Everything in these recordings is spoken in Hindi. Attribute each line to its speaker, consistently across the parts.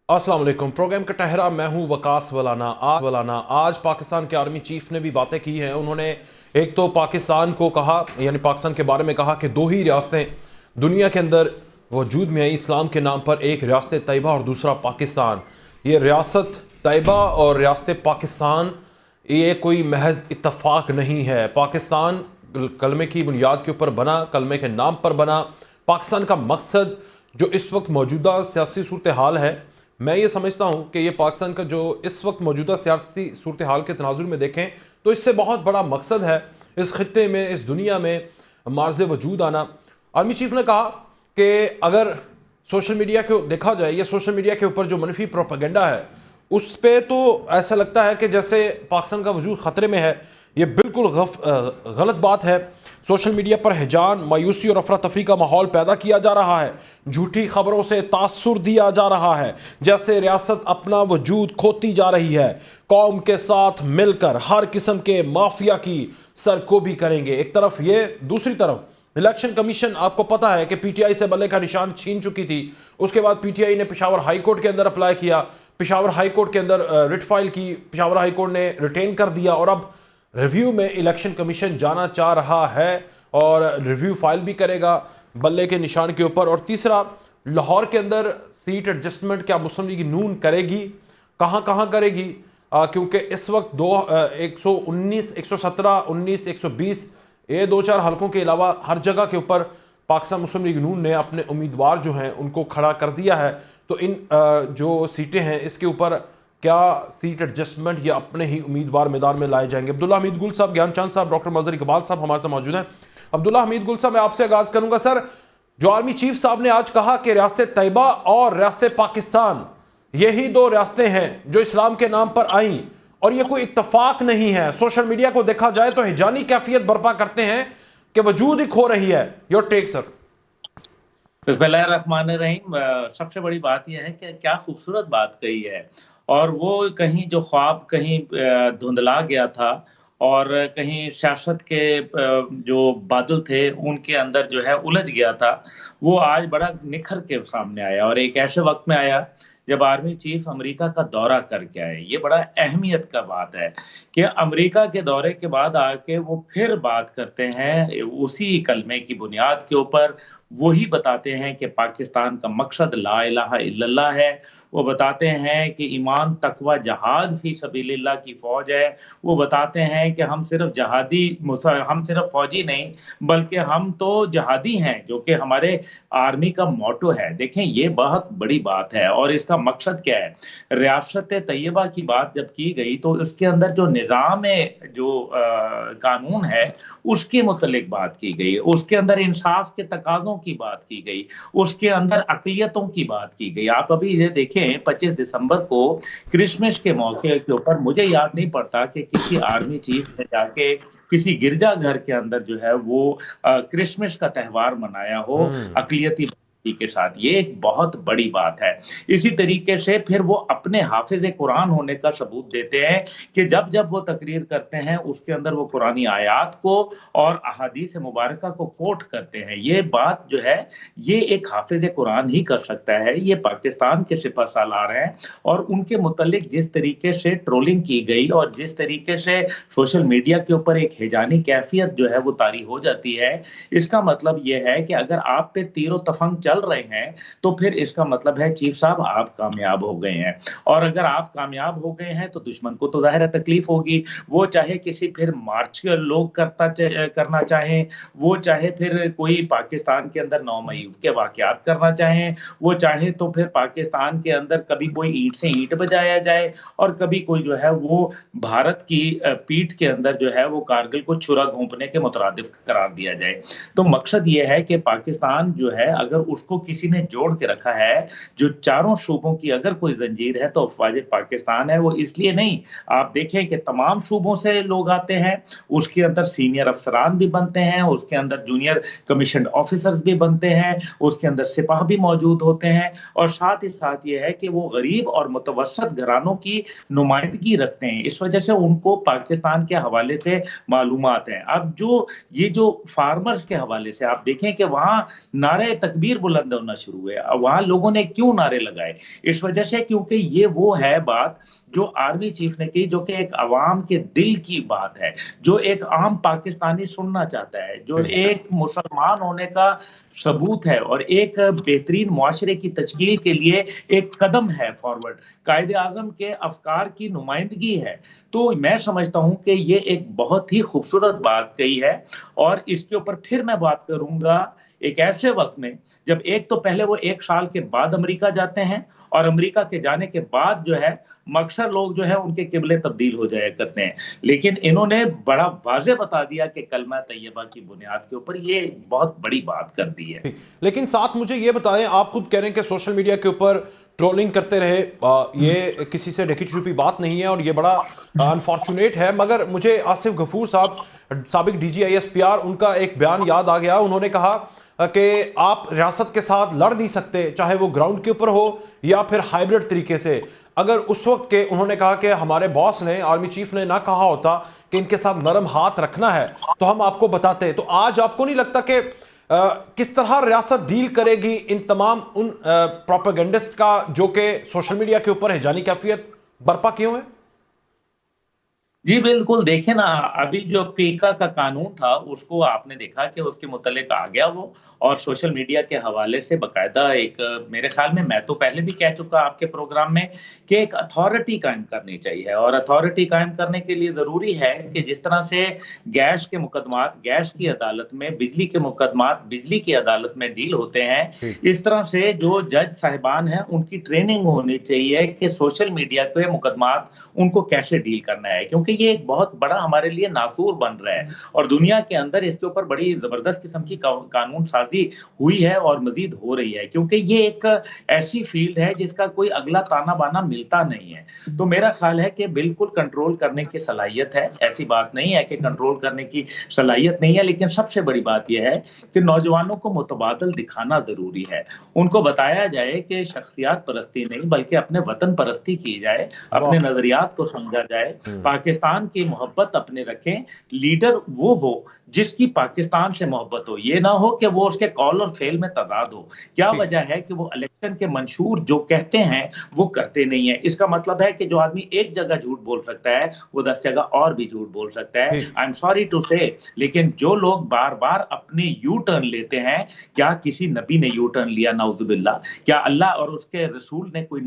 Speaker 1: अस्सलाम वालेकुम। प्रोग्राम का टहरा, मैं हूं वकास वलाना। आज पाकिस्तान के आर्मी चीफ ने भी बातें की हैं। उन्होंने एक तो पाकिस्तान को कहा, यानी पाकिस्तान के बारे में कहा कि दो ही रियासतें दुनिया के अंदर वजूद में आई इस्लाम के नाम पर, एक रियासत तैयबा और दूसरा पाकिस्तान। ये रियासत तैयबा और रियासत पाकिस्तान ये कोई महज इत्तफाक नहीं है। पाकिस्तान कलमे की बुनियाद के ऊपर बना, कलमे के नाम पर बना। पाकिस्तान का मकसद जो इस वक्त मौजूदा सियासी सूरत हाल है, मैं ये समझता हूँ कि ये पाकिस्तान का जो इस वक्त मौजूदा सियासी सूरत हाल के तनाजुर में देखें तो इससे बहुत बड़ा मकसद है इस खत्े में, इस दुनिया में मार्ज़ वजूद आना। आर्मी चीफ ने कहा कि अगर सोशल मीडिया को देखा जाए या सोशल मीडिया के ऊपर जो मनफी प्रोपेगेंडा है उस पर तो ऐसा लगता है कि जैसे पाकिस्तान का वजूद ख़तरे में है। ये बिल्कुल गलत बात है। सोशल मीडिया पर हिजान, मायूसी और अफरा तफरी का माहौल पैदा किया जा रहा है। झूठी खबरों से तासुर दिया जा रहा है, जैसे रियासत अपना वजूद खोती जा रही है। कौम के साथ मिलकर हर किस्म के माफिया की सरकोबी करेंगे। एक तरफ ये, दूसरी तरफ इलेक्शन कमीशन, आपको पता है कि पीटीआई से बल्ले का निशान छीन चुकी थी। उसके बाद पीटीआई ने पेशावर हाई कोर्ट के अंदर अप्लाई किया, पेशावर हाई कोर्ट के अंदर रिट फाइल की, पेशावर हाई कोर्ट ने रिटेन कर दिया और अब रिव्यू में इलेक्शन कमीशन जाना चाह रहा है और रिव्यू फाइल भी करेगा बल्ले के निशान के ऊपर। और तीसरा, लाहौर के अंदर सीट एडजस्टमेंट क्या मुस्लिम लीग नून करेगी, कहां कहां करेगी? क्योंकि इस वक्त 119, 117, 19, 120 ये दो चार हलकों के अलावा हर जगह के ऊपर पाकिस्तान मुस्लिम लीग नून ने अपने उम्मीदवार जो हैं उनको खड़ा कर दिया है। तो इन जो सीटें हैं इसके ऊपर क्या सीट एडजस्टमेंट या अपने ही उम्मीदवार मैदान में लाए जाएंगे? अब्दुल्ला हमीद गुल साहब, ज्ञान चंद साहब, डॉक्टर मजहर इकबाल साहब हमारे साथ मौजूद हैं। अब्दुल्ला हमीद गुल साहब, मैं आपसे आगाज करूंगा। सर, जो आर्मी चीफ साहब ने आज कहा कि रियासत तैयबा और रियासत पाकिस्तान यही दो रियासतें हैं जो इस्लाम के नाम पर आई और ये कोई इत्तफाक नहीं है। सोशल मीडिया को देखा जाए तो हिजानी कैफियत बर्पा करते हैं कि वजूद ही खो रही है। Your take sir.
Speaker 2: बिस्मिल्लाहिर्रहमानिर्रहीम। सबसे बड़ी बात यह है कि क्या खूबसूरत बात कही है, और वो कहीं जो ख्वाब कहीं धुंधला गया था और कहीं सियासत के जो बादल थे उनके अंदर जो है उलझ गया था, वो आज बड़ा निखर के सामने आया और एक ऐसे वक्त में आया जब आर्मी चीफ अमेरिका का दौरा करके आए। ये बड़ा अहमियत का बात है कि अमेरिका के दौरे के बाद आके वो फिर बात करते हैं उसी कलमे की बुनियाद के ऊपर। वही बताते हैं कि पाकिस्तान का मकसद ला इलाहा इल्लल्लाह है। वो बताते हैं कि ईमान, तकवा, जहाद फी सबीलिल्लाह की फौज है। वो बताते हैं कि हम सिर्फ फौजी नहीं बल्कि हम तो जहादी हैं, जो कि हमारे आर्मी का मोटो है। देखें, ये बहुत बड़ी बात है और इसका मकसद क्या है। रियासत तैयबा की बात जब की गई तो उसके अंदर जो निज़ाम जो कानून है उसके मुतल्लिक बात की गई, उसके अंदर इंसाफ के तकाज़ों की बात की गई, उसके अंदर अक़लियतों की बात की गई। आप अभी ये देखें, 25 दिसंबर को क्रिसमस के मौके के ऊपर मुझे याद नहीं पड़ता कि किसी आर्मी चीफ ने जाके किसी गिरजाघर के अंदर जो है वो क्रिसमस का त्योहार मनाया हो अक़लियती के साथ। ये एक बहुत बड़ी बात है। इसी तरीके से फिर वो अपने हाफिज कुरान होने का सबूत देते हैं कि जब जब वो तकरीर करते हैं उसके अंदर वो कुरानी आयात को और अहादीस मुबारका को कोट करते हैं। ये बात जो है ये एक हाफिज कुरान ही कर सकता है। ये पाकिस्तान के सिपहसालार हैं और उनके मुतल्लिक जिस तरीके से ट्रोलिंग की गई और जिस तरीके से सोशल मीडिया के ऊपर एक हिजानी कैफियत जो है वो तारी हो जाती है, इसका मतलब ये है कि अगर आप पे तीरो तफंग चल रहे हैं तो फिर इसका मतलब है चीफ साहब आप कामयाब हो गए हैं। और अगर आप कामयाब हो गए हैं तो दुश्मन को तो ज़ाहिर है तकलीफ होगी। वो चाहे किसी फिर मार्च लोग करना चाहें, वो चाहे फिर कोई पाकिस्तान के अंदर 9 मई के वाकयात करना चाहें, वो चाहे तो फिर पाकिस्तान के अंदर कभी कोई ईंट से ईंट बजाया जाए और कभी कोई जो है वो भारत की पीठ के अंदर जो है वो कारगिल को छुरा घोंपने के मुतरादिफ करार दिया जाए। तो मकसद ये है कि पाकिस्तान जो है अगर उसको किसी ने जोड़ के रखा है, जो चारों सूबों की अगर कोई जंजीर है तो अफवाज पाकिस्तान है। वो इसलिए नहीं, आप देखें कि तमाम सूबों से लोग आते हैं, उसके अंदर सीनियर अफसरान भी बनते हैं, उसके अंदर जूनियर कमीशन ऑफिसर्स भी बनते हैं, उसके अंदर सिपाह भी मौजूद होते हैं और साथ ही साथ ये है कि वो गरीब और मुतवस्सत घरानों की नुमाइंदगी रखते हैं। इस वजह से उनको पाकिस्तान के हवाले से मालूमात हैं। अब जो फार्मर्स के हवाले से आप देखें कि वहां नारे तकबीर बुलंद होना शुरू हुए। वहां लोगों ने क्यों नारे लगाए? इस वजह से क्योंकि ये वो है बात जो आर्मी चीफ ने की, जो कि एक अवाम के दिल की बात है, जो एक आम पाकिस्तानी सुनना चाहता है, जो एक मुसलमान होने का सबूत है और एक बेहतरीन मुआशरे की तश्कील के लिए एक कदम है फॉरवर्ड, कायदे आजम के अफकार की नुमाइंदगी है। तो मैं समझता हूं कि ये एक बहुत ही खूबसूरत बात कही है। और इसके ऊपर फिर मैं बात करूंगा एक ऐसे वक्त में जब एक तो पहले वो 1 साल के बाद अमेरिका जाते हैं, और अमेरिका के जाने के बाद जो है अक्सर लोग जो है उनके किबले तब्दील हो जाया करते हैं, लेकिन इन्होंने बड़ा वाज़ेह बता दिया कि कलमा तैयबा की बुनियाद के ऊपर ये बहुत बड़ी बात कर दी है।
Speaker 1: लेकिन साथ मुझे ये बताएं, आप खुद कह रहे हैं कि सोशल मीडिया के ऊपर ट्रोलिंग करते रहे, ये किसी से ढकी छुपी बात नहीं है और ये बड़ा अनफॉर्चुनेट है, मगर मुझे आसिफ गफूर साहब, साबिक DGISPR, उनका एक बयान याद आ गया। उन्होंने कहा कि आप रियासत के साथ लड़ नहीं सकते, चाहे वो ग्राउंड के ऊपर हो या फिर हाइब्रिड तरीके से। अगर उस वक्त के उन्होंने कहा कि हमारे बॉस ने, आर्मी चीफ ने ना कहा होता कि इनके साथ नरम हाथ रखना है तो हम आपको बताते। तो आज आपको नहीं लगता कि किस तरह रियासत डील करेगी इन तमाम उन प्रोपेगेंडिस्ट का जो कि सोशल मीडिया के ऊपर हैजानी कैफियत बर्पा किए हुए हैं?
Speaker 2: जी बिल्कुल, देखिए ना, अभी जो पीका का कानून था उसको आपने देखा कि उसके मुतल्लिक आ गया वो, और सोशल मीडिया के हवाले से बाकायदा एक, मेरे ख्याल में मैं तो पहले भी कह चुका आपके प्रोग्राम में कि एक अथॉरिटी कायम करनी चाहिए, और अथॉरिटी कायम करने के लिए ज़रूरी है कि जिस तरह से गैस के मुकदमात गैस की अदालत में, बिजली के मुकदमात बिजली की अदालत में डील होते हैं, इस तरह से जो जज साहिबान हैं उनकी ट्रेनिंग होनी चाहिए कि सोशल मीडिया के मुकदमात उनको कैसे डील करना है, क्योंकि ये एक बहुत बड़ा हमारे लिए नासूर बन रहा है और दुनिया के अंदर इसके ऊपर बड़ी जबरदस्त किस्म की कानून साजी हुई है और मजीद हो रही है, क्योंकि ये एक ऐसी फील्ड है जिसका कोई अगला ताना बाना मिलता नहीं है। तो मेरा ख्याल है कि बिल्कुल कंट्रोल करने की सलाहियत है, ऐसी बात नहीं है कि कंट्रोल करने की सलाहियत नहीं है, लेकिन सबसे बड़ी बात यह है कि नौजवानों को मुतबादल दिखाना जरूरी है। उनको बताया जाए कि शख्सियात परस्ती नहीं बल्कि अपने वतन परस्ती की जाए, अपने नजरियात को समझा जाए, पाकिस्तान की मोहब्बत अपने रखें, लीडर वो हो जिसकी पाकिस्तान से मोहब्बत हो, ये ना हो कि वो उसके कॉल और फेल में तजाद हो। क्या वजह है कि वो इलेक्शन के मंशूर जो कहते हैं वो करते नहीं है। इसका मतलब है कि जो आदमी एक जगह झूठ बोल सकता है वो 10 जगह और भी झूठ बोल सकता है। आई एम सॉरी टू से, लेकिन जो लोग बार बार अपने यू टर्न लेते हैं, क्या किसी नबी ने यू टर्न लिया? नाउजुबिल्लाह। क्या अल्लाह और उसके रसूल ने कोई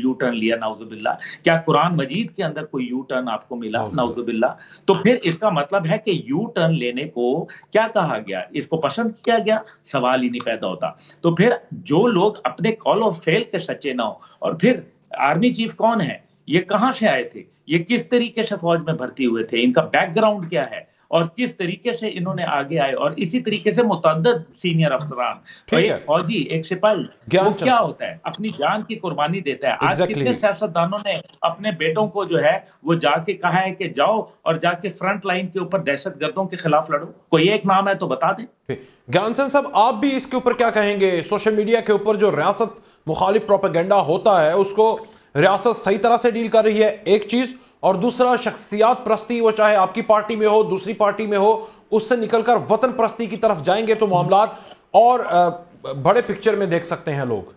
Speaker 2: यू टर्न लिया? नाउजुबिल्लाह। क्या कुरान मजीद के अंदर कोई यू टर्न आपको मिला? नाउजुबिल्लाह। तो फिर इसका मतलब है कि यू टर्न लेने को क्या कहा गया? इसको पसंद किया गया? सवाल ही नहीं पैदा होता। तो फिर जो लोग अपने कॉल ऑफ फेल के सच्चे ना हो, और फिर आर्मी चीफ कौन है, ये कहां से आए थे, ये किस तरीके से फौज में भर्ती हुए थे, इनका बैकग्राउंड क्या है और किस तरीके से इन्होंने आगे आए, और इसी तरीके से मुतअद्दिद सीनियर अफसरान, और एक फौजी, एक सिपाही, वो क्या होता है, अपनी जान की कुर्बानी देता है। आज कितने सियासतदानों ने अपने बेटों को जो है वो जाके कहा है कि जाओ और जाके फ्रंट लाइन के ऊपर दहशतगर्दों के खिलाफ लड़ो? कोई एक नाम है तो बता दें।
Speaker 1: ज्ञानचंद साहब, आप भी इसके ऊपर क्या कहेंगे? सोशल मीडिया के ऊपर जो रियासत मुखालिफ प्रोपेगेंडा होता है उसको रियासत सही तरह से डील कर रही है, एक चीज, और दूसरा शख्सियात प्रस्ती, वो चाहे आपकी पार्टी में हो दूसरी पार्टी में हो, उससे निकलकर वतन प्रस्ती की तरफ जाएंगे तो मामलात और बड़े पिक्चर में देख सकते हैं लोग।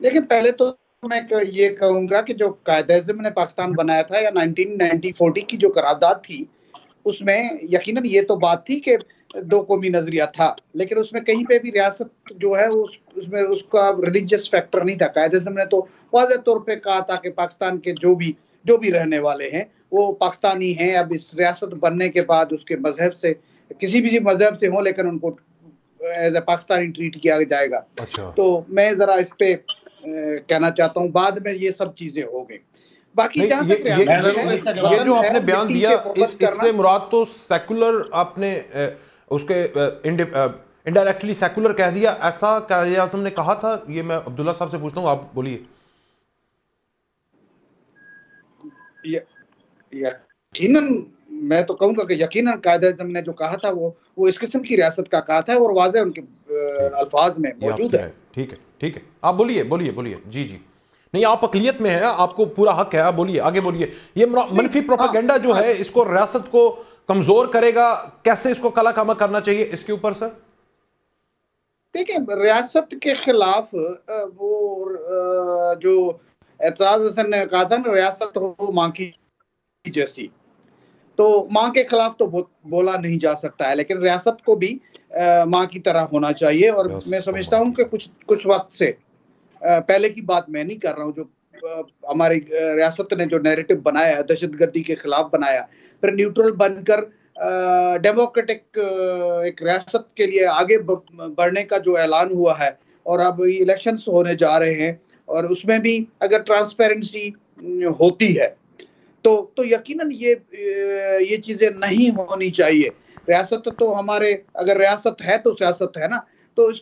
Speaker 3: देखिए, पहले तो मैं ये कहूंगा कि जो कायदे-ए-आज़म ने पाकिस्तान बनाया था या 1940 की जो करारदाद थी, उसमें यकीनन ये तो बात थी कि दो कौमी नजरिया था, लेकिन उसमें कहीं पे भी रियासत जो है उसमें उसका रिलीजियस फैक्टर नहीं था। कायदे-ए-आज़म ने तो वाज़ेह तौर पे कहा था कि पाकिस्तान के जो भी रहने वाले हैं वो पाकिस्तानी हैं। अब इस रियासत बनने के बाद उसके मजहब से, किसी भी मजहब से हो, लेकिन उनको एज ए पाकिस्तानी ट्रीट किया जाएगा।
Speaker 1: अच्छा।
Speaker 3: तो मैं जरा इस पे कहना चाहता हूँ, बाद में ये सब चीजें हो गई। बाकी जहां तक
Speaker 1: ये जो आपने बयान दिया, इससे मुराद तो सेकुलर, आपने उसके इनडायरेक्टली सेकुलर कह दिया, ऐसा कायदे आज़म ने कहा था? ये मैं अब्दुल्ला साहब से पूछता हूँ, आप बोलिए।
Speaker 3: यकीनन मैं तो कहूंगा कि यकीनन कायदे आज़म ने जो कहा था वो इस किस्म की रियासत का कहा था और वाज़ेह उनके अल्फाज में मौजूद है।
Speaker 1: ठीक है, ठीक है, आप बोलिए। जी जी, नहीं, आप अकलियत में हैं, आपको पूरा हक है, आप बोलिए, आगे बोलिए। ये मनफी प्रोपेगेंडा जो है इसको रियासत को कमजोर करेगा, कैसे इसको कला कामा करना चाहिए, इसके ऊपर सर?
Speaker 3: देखिए, रियासत के खिलाफ जो एतजाज हसन ने कहा था ना, रियासत हो माँ की जैसी, तो माँ के खिलाफ तो बोला नहीं जा सकता है, लेकिन रियासत को भी माँ की तरह होना चाहिए। और मैं समझता हूँ कि कुछ वक्त से, पहले की बात मैं नहीं कर रहा हूँ, जो हमारी रियासत ने जो नैरेटिव बनाया है, दहशतगर्दी के खिलाफ बनाया, फिर न्यूट्रल बनकर डेमोक्रेटिक एक रियासत के लिए आगे बढ़ने का जो ऐलान हुआ है, और अब इलेक्शंस होने जा रहे हैं, और उसमें भी अगर ट्रांसपेरेंसी होती है तो यकीनन ये चीजें नहीं होनी चाहिए। रियासत तो हमारे, अगर रियासत है तो सियासत है ना, तो इस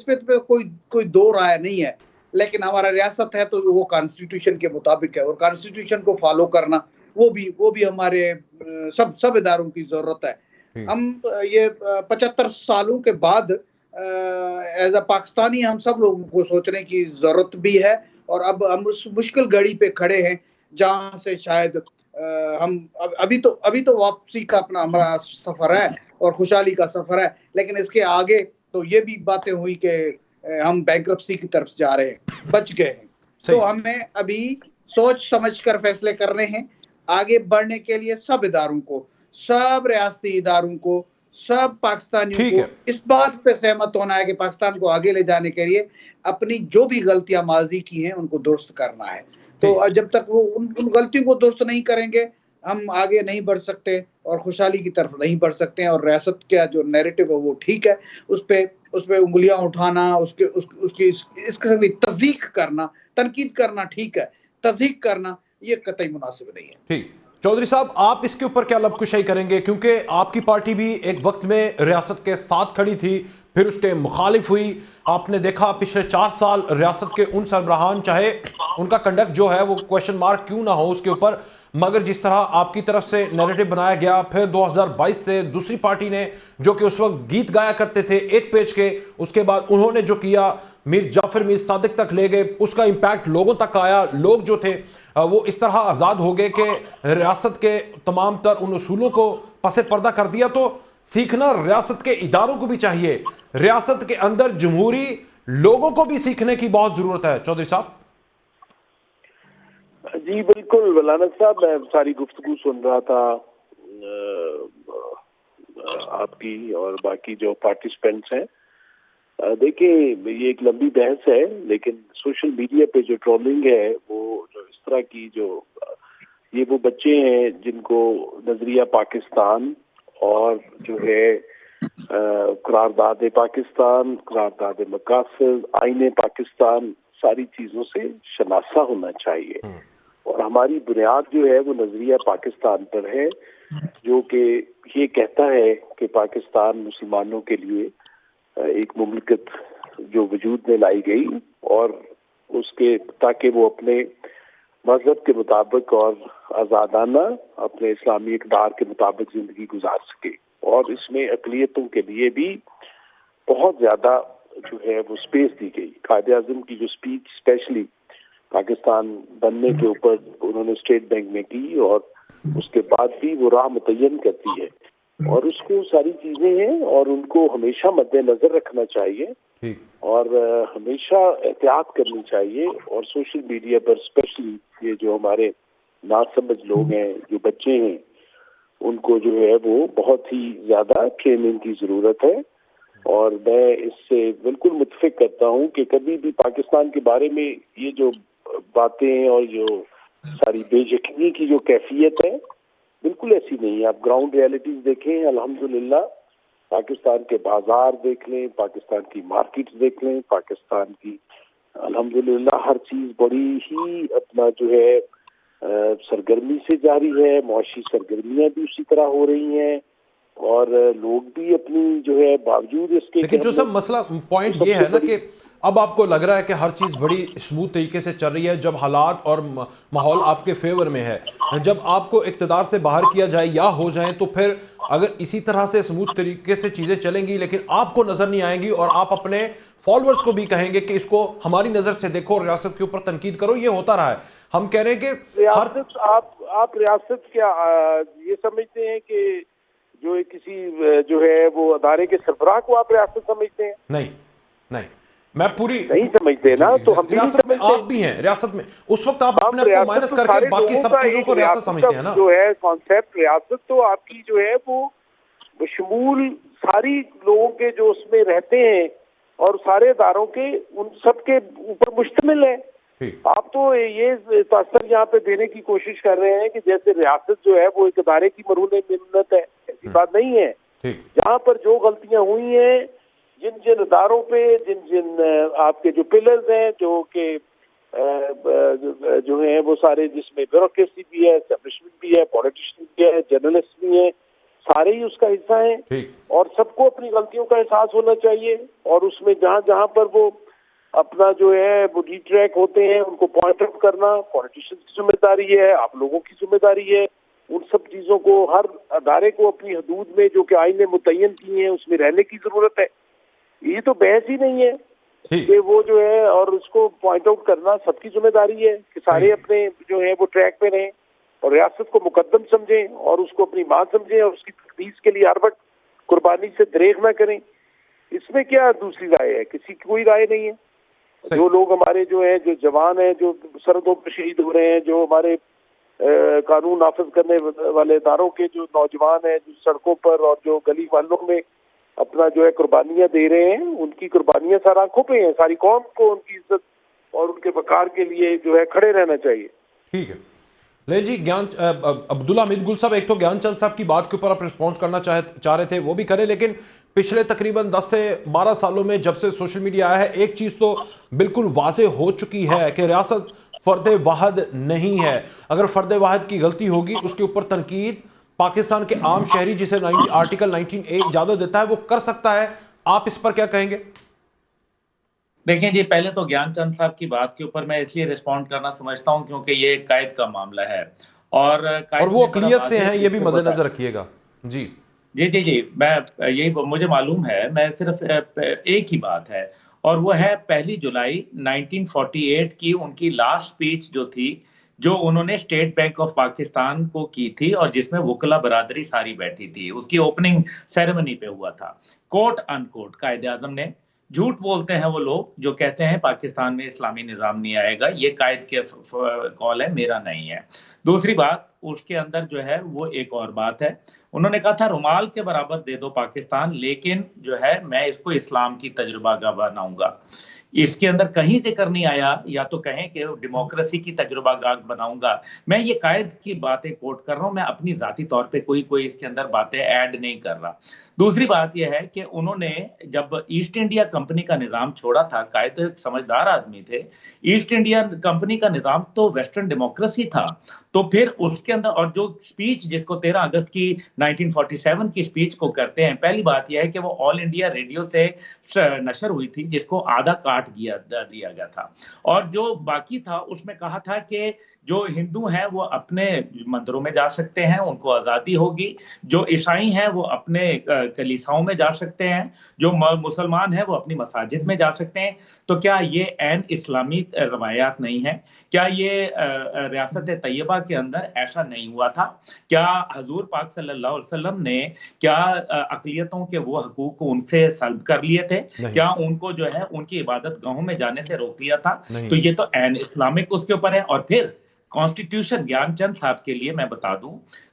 Speaker 3: पे कोई दो राय नहीं है। लेकिन हमारा रियासत है तो वो कॉन्स्टिट्यूशन के मुताबिक है, और कॉन्स्टिट्यूशन को फॉलो करना वो भी हमारे सब इदारों की जरूरत है। हम ये 75 सालों के बाद एज अ पाकिस्तानी हम सब लोगों को सोचने की जरूरत भी है, और अब हम उस मुश्किल घड़ी पे खड़े हैं जहां से शायद हम अभी तो वापसी का अपना हमारा सफर है और खुशहाली का सफर है, लेकिन इसके आगे तो ये भी बातें हुई कि हम बैंक्रप्सी की तरफ जा रहे हैं, बच गए हैं। तो हमें अभी सोच समझ कर फैसले करने हैं आगे बढ़ने के लिए। सब इदारों को, सब रियासती इदारों को, सब पाकिस्तानियों को इस बात पे सहमत होना है कि पाकिस्तान को आगे ले जाने के लिए अपनी जो भी गलतियां माजी की हैं उनको दुरुस्त करना है। तो जब तक वो उन गलतियों को दुरुस्त नहीं करेंगे, हम आगे नहीं बढ़ सकते और खुशहाली की तरफ नहीं बढ़ सकते हैं। और रियासत का जो नैरेटिव है वो ठीक है, उस पे उंगलियां उठाना, उसकी इस किस्म की तज़ीक करना, तनकीद करना ठीक है, तज़ीक करना ये कतई मुनासिब नहीं है।
Speaker 1: ठीक, चौधरी साहब, आप इसके ऊपर क्या लबकुशाई करेंगे? क्योंकि आपकी पार्टी भी एक वक्त में रियासत के साथ खड़ी थी, फिर उसके मुखालिफ हुई। आपने देखा पिछले 4 साल रियासत के उन सरबराहान, चाहे उनका कंडक्ट जो है वो क्वेश्चन मार्क क्यों ना हो उसके ऊपर, मगर जिस तरह आपकी तरफ से नैरेटिव बनाया गया, फिर 2022 से दूसरी पार्टी ने, जो कि उस वक्त गीत गाया करते थे एक पेज के, उसके बाद उन्होंने जो किया मीर जाफर मीर सादिक तक ले गए, उसका इंपैक्ट लोगों तक आया। लोग जो थे वो इस तरह आज़ाद हो गए कि रियासत के तमाम तर उन उसूलों को पसे पर्दा कर दिया। तो सीखना रियासत के इदारों को भी चाहिए, रियासत के अंदर जमहूरी लोगों को भी सीखने की बहुत जरूरत है। चौधरी साहब
Speaker 4: जी बिल्कुल वलानत साहब, मैं सारी गुफ्तगू सुन रहा था आपकी और बाकी जो पार्टिसिपेंट्स हैं। देखिए, ये एक लंबी बहस है, लेकिन सोशल मीडिया पे जो ट्रोलिंग है, वो जो इस तरह की ये वो बच्चे हैं जिनको नजरिया पाकिस्तान और जो है करारदाद पाकिस्तान, करारदाद मकासद, आईने पाकिस्तान, सारी चीजों से शनासा होना चाहिए। और हमारी बुनियाद जो है वो नजरिया पाकिस्तान पर है, जो कि ये कहता है कि पाकिस्तान मुसलमानों के लिए एक मुमलिकत जो वजूद में लाई गई, और उसके ताकि वो अपने मजहब के मुताबिक और आज़ादाना अपने इस्लामी इक़दार के मुताबिक जिंदगी गुजार सके। और इसमें अक़लियतों के लिए भी बहुत ज़्यादा जो है वो स्पेस दी गई। कायदे आज़म की जो स्पीच स्पेशली पाकिस्तान बनने के ऊपर उन्होंने स्टेट बैंक में की, और उसके बाद भी वो राह मुतय्यन करती है, और उसको सारी चीजें हैं और उनको हमेशा मद्देनजर रखना चाहिए और हमेशा एहतियात करनी चाहिए। और सोशल मीडिया पर स्पेशली ये जो हमारे नासमझ लोग हैं, जो बच्चे हैं, उनको जो है वो बहुत ही ज्यादा ट्रेनिंग की जरूरत है। और मैं इससे बिल्कुल मुत्फिक करता हूँ कि कभी भी पाकिस्तान के बारे में ये जो बातें और जो सारी बेयकीनी की जो कैफियत है, बिल्कुल ऐसी नहीं है। आप ग्राउंड रियलिटीज देखें, अल्हम्दुलिल्लाह पाकिस्तान के बाजार देख लें, पाकिस्तान की मार्केट्स देख लें, पाकिस्तान की अल्हम्दुलिल्लाह हर चीज बड़ी ही अपना जो है सरगर्मी से जारी है। मुआशी सरगर्मियां भी उसी तरह हो रही हैं, और लोग भी अपनी जो है बावजूद इसके,
Speaker 1: लेकिन जो सब मसला पॉइंट ये है ना कि अब आपको लग रहा है कि हर चीज़ बड़ी स्मूथ तरीके से चल रही है, जब हालात और माहौल आपके फेवर में है। जब आपको इक़्तिदार से बाहर किया जाए या हो जाए, तो फिर अगर इसी तरह से स्मूथ तरीके से चीज़ें चलेंगी, लेकिन आपको नज़र नहीं आएंगी और आप अपने फॉलोअर्स को भी कहेंगे कि इसको हमारी नज़र से देखो, रियासत के ऊपर तनकीद करो, ये होता रहा है। हम कह रहे हैं कि
Speaker 4: रियासत, आप रियासत क्या ये समझते हैं कि जो किसी जो है वो अदारे के सरबराह को आप रियासत समझते हैं?
Speaker 1: नहीं, नहीं, मैं पूरी
Speaker 4: नहीं समझते ना, तो हम भी नहीं
Speaker 1: रियासत में
Speaker 4: समझते।
Speaker 1: आप भी हैं, रियासत में उस वक्त आप
Speaker 4: हम
Speaker 1: अपने आप को
Speaker 4: रियासत
Speaker 1: माइनस
Speaker 4: तो
Speaker 1: करके
Speaker 4: सारे
Speaker 1: बाकी
Speaker 4: लोगों
Speaker 1: सब
Speaker 4: का
Speaker 1: चीजों
Speaker 4: एक
Speaker 1: को रियासत
Speaker 4: रियासत
Speaker 1: समझते
Speaker 4: का
Speaker 1: हैं ना।
Speaker 4: जो है कॉन्सेप्ट, रियासत तो आपकी जो है वो बशमूल सारी लोगों के जो उसमें रहते हैं और सारे इदारों के, उन सब के ऊपर मुश्तमिल है।
Speaker 1: ठीक
Speaker 4: आप तो ये तासर यहाँ पे देने की कोशिश कर रहे हैं कि जैसे रियासत जो है वो एक इदारे की मरून मिन्नत है, ऐसी बात नहीं है।
Speaker 1: ठीक
Speaker 4: जहाँ पर जो गलतियां हुई हैं, जिन जिन इदारों पे, जिन जिन आपके जो पिलर्स हैं, जो के जो है वो सारे, जिसमें ब्यूरोक्रेसी भी है, एस्टेब्लिशमेंट भी है, पॉलिटिशियन भी है, जर्नलिस्ट भी है, सारे ही उसका हिस्सा हैं।
Speaker 1: ठीक
Speaker 4: और सबको अपनी गलतियों का एहसास होना चाहिए, और उसमें जहाँ जहाँ पर वो अपना जो है वो डिट्रैक होते हैं उनको पॉइंट आउट करना पॉलिटिशियन की जिम्मेदारी है, आप लोगों की जिम्मेदारी है। उन सब चीजों को हर अदारे को अपनी हदूद में जो कि आईन ने मुतय्यन की है उसमें रहने की जरूरत है। ये तो बहस ही नहीं है
Speaker 1: ठीक
Speaker 4: कि वो जो है, और उसको पॉइंट आउट करना सबकी जिम्मेदारी है कि सारे
Speaker 1: सही।
Speaker 4: अपने जो है वो ट्रैक पे रहें और रियासत को मुकद्दम समझें और उसको अपनी मां समझें और उसकी तकदीस के लिए हर वक्त कुर्बानी से दरेग न करें। इसमें क्या दूसरी राय है? किसी की कोई राय नहीं है।
Speaker 1: सही।
Speaker 4: जो लोग हमारे जो है, जो जवान हैं, जो सरहदों पर शहीद हो रहे हैं, जो हमारे कानून नाफिज करने वाले इदारों के जो नौजवान हैं, जो सड़कों पर और जो गली वालों में अपना जो है कुर्बानियां दे रहे हैं, उनकी कुर्बानियां सर आंखों पे हैं। सारी कौम को उनकी इज्जत और उनके वकार के लिए जो है खड़े रहना चाहिए।
Speaker 1: ठीक है। ले जी, अब्दुल्ला हमीद गुल साहब, एक तो ज्ञानचंद साहब की बात के ऊपर आप रिस्पॉन्स करना चाह रहे थे, वो भी करें, लेकिन पिछले तकरीबन 10 से 12 सालों में जब से सोशल मीडिया आया है, एक चीज तो बिल्कुल वाजे हो चुकी है कि रियासत फर्द वाहिद नहीं है। अगर फर्द वाहिद की गलती होगी उसके ऊपर तनकीद पाकिस्तान के आम शहरी, जिसे आर्टिकल 19A इजाजत देता है, वो कर सकता है। आप इस पर क्या कहेंगे?
Speaker 2: देखिए जी, पहले तो ज्ञानचंद साहब की बात के ऊपर मैं इसलिए रिस्पॉन्ड करना समझता हूं क्योंकि ये कायद का मामला है और
Speaker 1: और
Speaker 2: कायद
Speaker 1: वो
Speaker 2: ने बड़ा
Speaker 1: अकलियत से
Speaker 2: वाज़ेह
Speaker 1: हैं, ये भी
Speaker 2: तरीके से
Speaker 1: मद्देनजर
Speaker 2: बताया।
Speaker 1: रखिएगा। जी
Speaker 2: जी जी जी, मैं यही मुझे मालूम है, मैं सिर्फ एक ही बात है और वो है 1 जुलाई 1948 की उनकी लास्ट स्पीच जो थी, जो उन्होंने स्टेट बैंक ऑफ पाकिस्तान को की थी और जिसमें वकला बरादरी सारी बैठी थी। उसकी ओपनिंग सेरेमनी पे हुआ था। कोट अनकोट कायदे आजम ने, झूठ बोलते हैं वो लोग जो कहते हैं पाकिस्तान में इस्लामी निज़ाम नहीं आएगा, ये कायद के कॉल है, मेरा नहीं है। दूसरी बात, उसके अंदर जो है वो एक और बात है, उन्होंने कहा था रुमाल के बराबर दे दो पाकिस्तान, लेकिन जो है मैं इसको इस्लाम की तजुर्बागाह बनाऊंगा। इसके अंदर कहीं जिक्र नहीं आया, या तो कहें कि डेमोक्रेसी की तजुर्बागाह बनाऊंगा। मैं ये कायद की बातें कोट कर रहा हूं, मैं अपनी जाती तौर पे कोई इसके अंदर बातें ऐड नहीं कर रहा। दूसरी बात यह है कि उन्होंने जब ईस्ट इंडिया कंपनी का निजाम छोड़ा था, कायद एक समझदार आदमी थे, ईस्ट इंडिया कंपनी का निजाम तो वेस्टर्न डेमोक्रेसी था, तो फिर उसके अंदर और जो स्पीच जिसको 13 अगस्त की 1947 की स्पीच को करते हैं, पहली बात यह है कि वो ऑल इंडिया रेडियो से नशर हुई थी, जिसको आधा काट दिया गया था और जो बाकी था उसमें कहा था कि जो हिंदू हैं वो अपने मंदिरों में जा सकते हैं, उनको आज़ादी होगी, जो ईसाई हैं वो अपने कलीसियाओं में जा सकते हैं, जो मुसलमान हैं वो अपनी मसाजिद में जा सकते हैं। तो क्या ये ऐन इस्लामी रवायात नहीं है? क्या ये रियासत तैयबा के अंदर ऐसा नहीं हुआ था? क्या हजूर पाक सल्लल्लाहु अलैहि वसल्लम ने क्या अक़लियतों के वो हकूक को उनसे सल्ब कर लिए थे?
Speaker 1: नहीं
Speaker 2: क्या उनको जो है उनकी इबादत गाहों में जाने से रोक लिया था?
Speaker 1: नहीं
Speaker 2: तो ये तो ऐन इस्लामिक उसके ऊपर है। और फिर कॉन्स्टिट्यूशन, ज्ञानचंद साहब के लिए मैं बता दूं,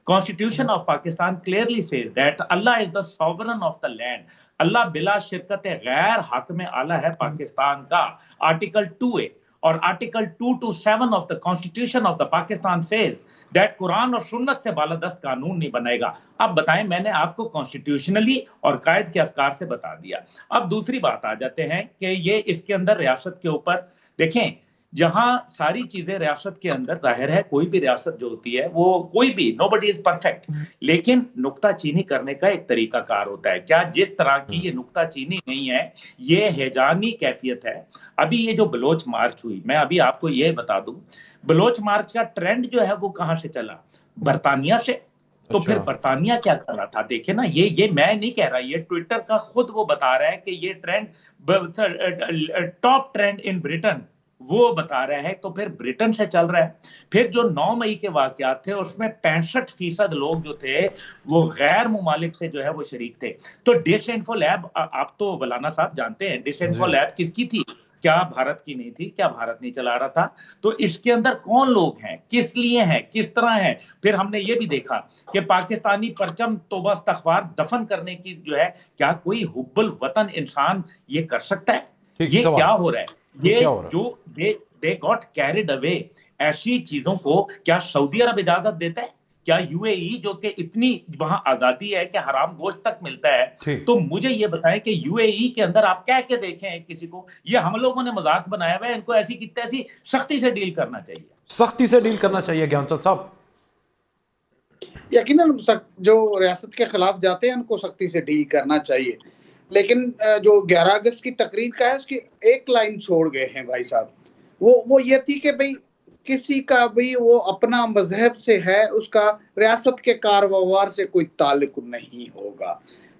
Speaker 2: constitution of Pakistan clearly says that Allah is the sovereign of the land. अल्लाह बिला शिरकत गैर हक में आला है पाकिस्तान का, आर्टिकल 2A और article 2 to 7 of the constitution of the Pakistan says that Quran और सुन्नत से बालादस्त कानून नहीं बनेगा। अब बताएं, मैंने आपको कॉन्स्टिट्यूशनली और कायद के अफकार से बता दिया। अब दूसरी बात आ जाते हैं कि ये इसके अंदर रियासत के ऊपर देखें, जहां सारी चीजें रियासत के अंदर, जाहिर है कोई भी रियासत जो होती है वो कोई भी, नोबडी इज परफेक्ट, लेकिन नुक्ताचीनी करने का एक तरीकाकार होता है। क्या जिस तरह की ये नुक्ताचीनी नहीं है, ये हैजानी कैफियत है। अभी ये जो बलोच मार्च हुई, मैं अभी आपको ये बता दूं, बलोच मार्च का ट्रेंड जो है वो कहां से चला? बरतानिया से। तो फिर बरतानिया क्या कर रहा था? देखिए ना, ये मैं नहीं कह रहा, ये ट्विटर का खुद वो बता रहा है कि ये trend, top trend in Britain वो बता रहा है। तो फिर ब्रिटेन से चल रहा है। फिर जो 9 मई के वाकयात थे उसमें 65% लोग जो थे वो गैर मुमालिक से जो है वो शरीक थे। तो डिश इन्फो लैब, आप तो वलाना साहब जानते हैं डिश इन्फो
Speaker 1: जी
Speaker 2: लैब किसकी थी? क्या भारत की नहीं थी? क्या भारत नहीं चला रहा था? तो इसके अंदर कौन लोग हैं, किस लिए हैं, किस तरह हैं? फिर हमने ये भी देखा कि पाकिस्तानी परचम तौबा इस्तग़फ़ार दफन करने की जो है, क्या कोई हुब्बुल वतन इंसान ये कर सकता है?
Speaker 1: ठीक
Speaker 2: ये क्या
Speaker 1: सवाल।
Speaker 2: हो रहा है?
Speaker 1: ये
Speaker 2: ये
Speaker 1: क्या हो रहा
Speaker 2: जो दे गॉट कैरिड अवे। ऐसी चीजों को क्या सऊदी अरब इजाजत देता है? क्या यूएई, जो कि इतनी वहां आजादी है कि हराम गोश्त तक मिलता है?
Speaker 1: है? ठीक।
Speaker 2: तो मुझे ये बताएं कि यूएई के अंदर आप कह के देखें किसी को, ये हम लोगों ने मजाक बनाया हुआ है, इनको ऐसी की तैसी सख्ती से डील करना चाहिए।
Speaker 1: सख्ती से डील करना चाहिए ज्ञानचंद साहब।
Speaker 3: यकीनन जो रियासत के खिलाफ जाते हैं उनको सख्ती से डील करना चाहिए। लेकिन जो 11 अगस्त की तकरीर का है उसकी एक लाइन छोड़ गए हैं भाई साहब। वो ये थी कि भाई किसी का भी वो अपना मजहब से है, उसका रियासत के कारोबार से कोई ताल्लुक नहीं होगा।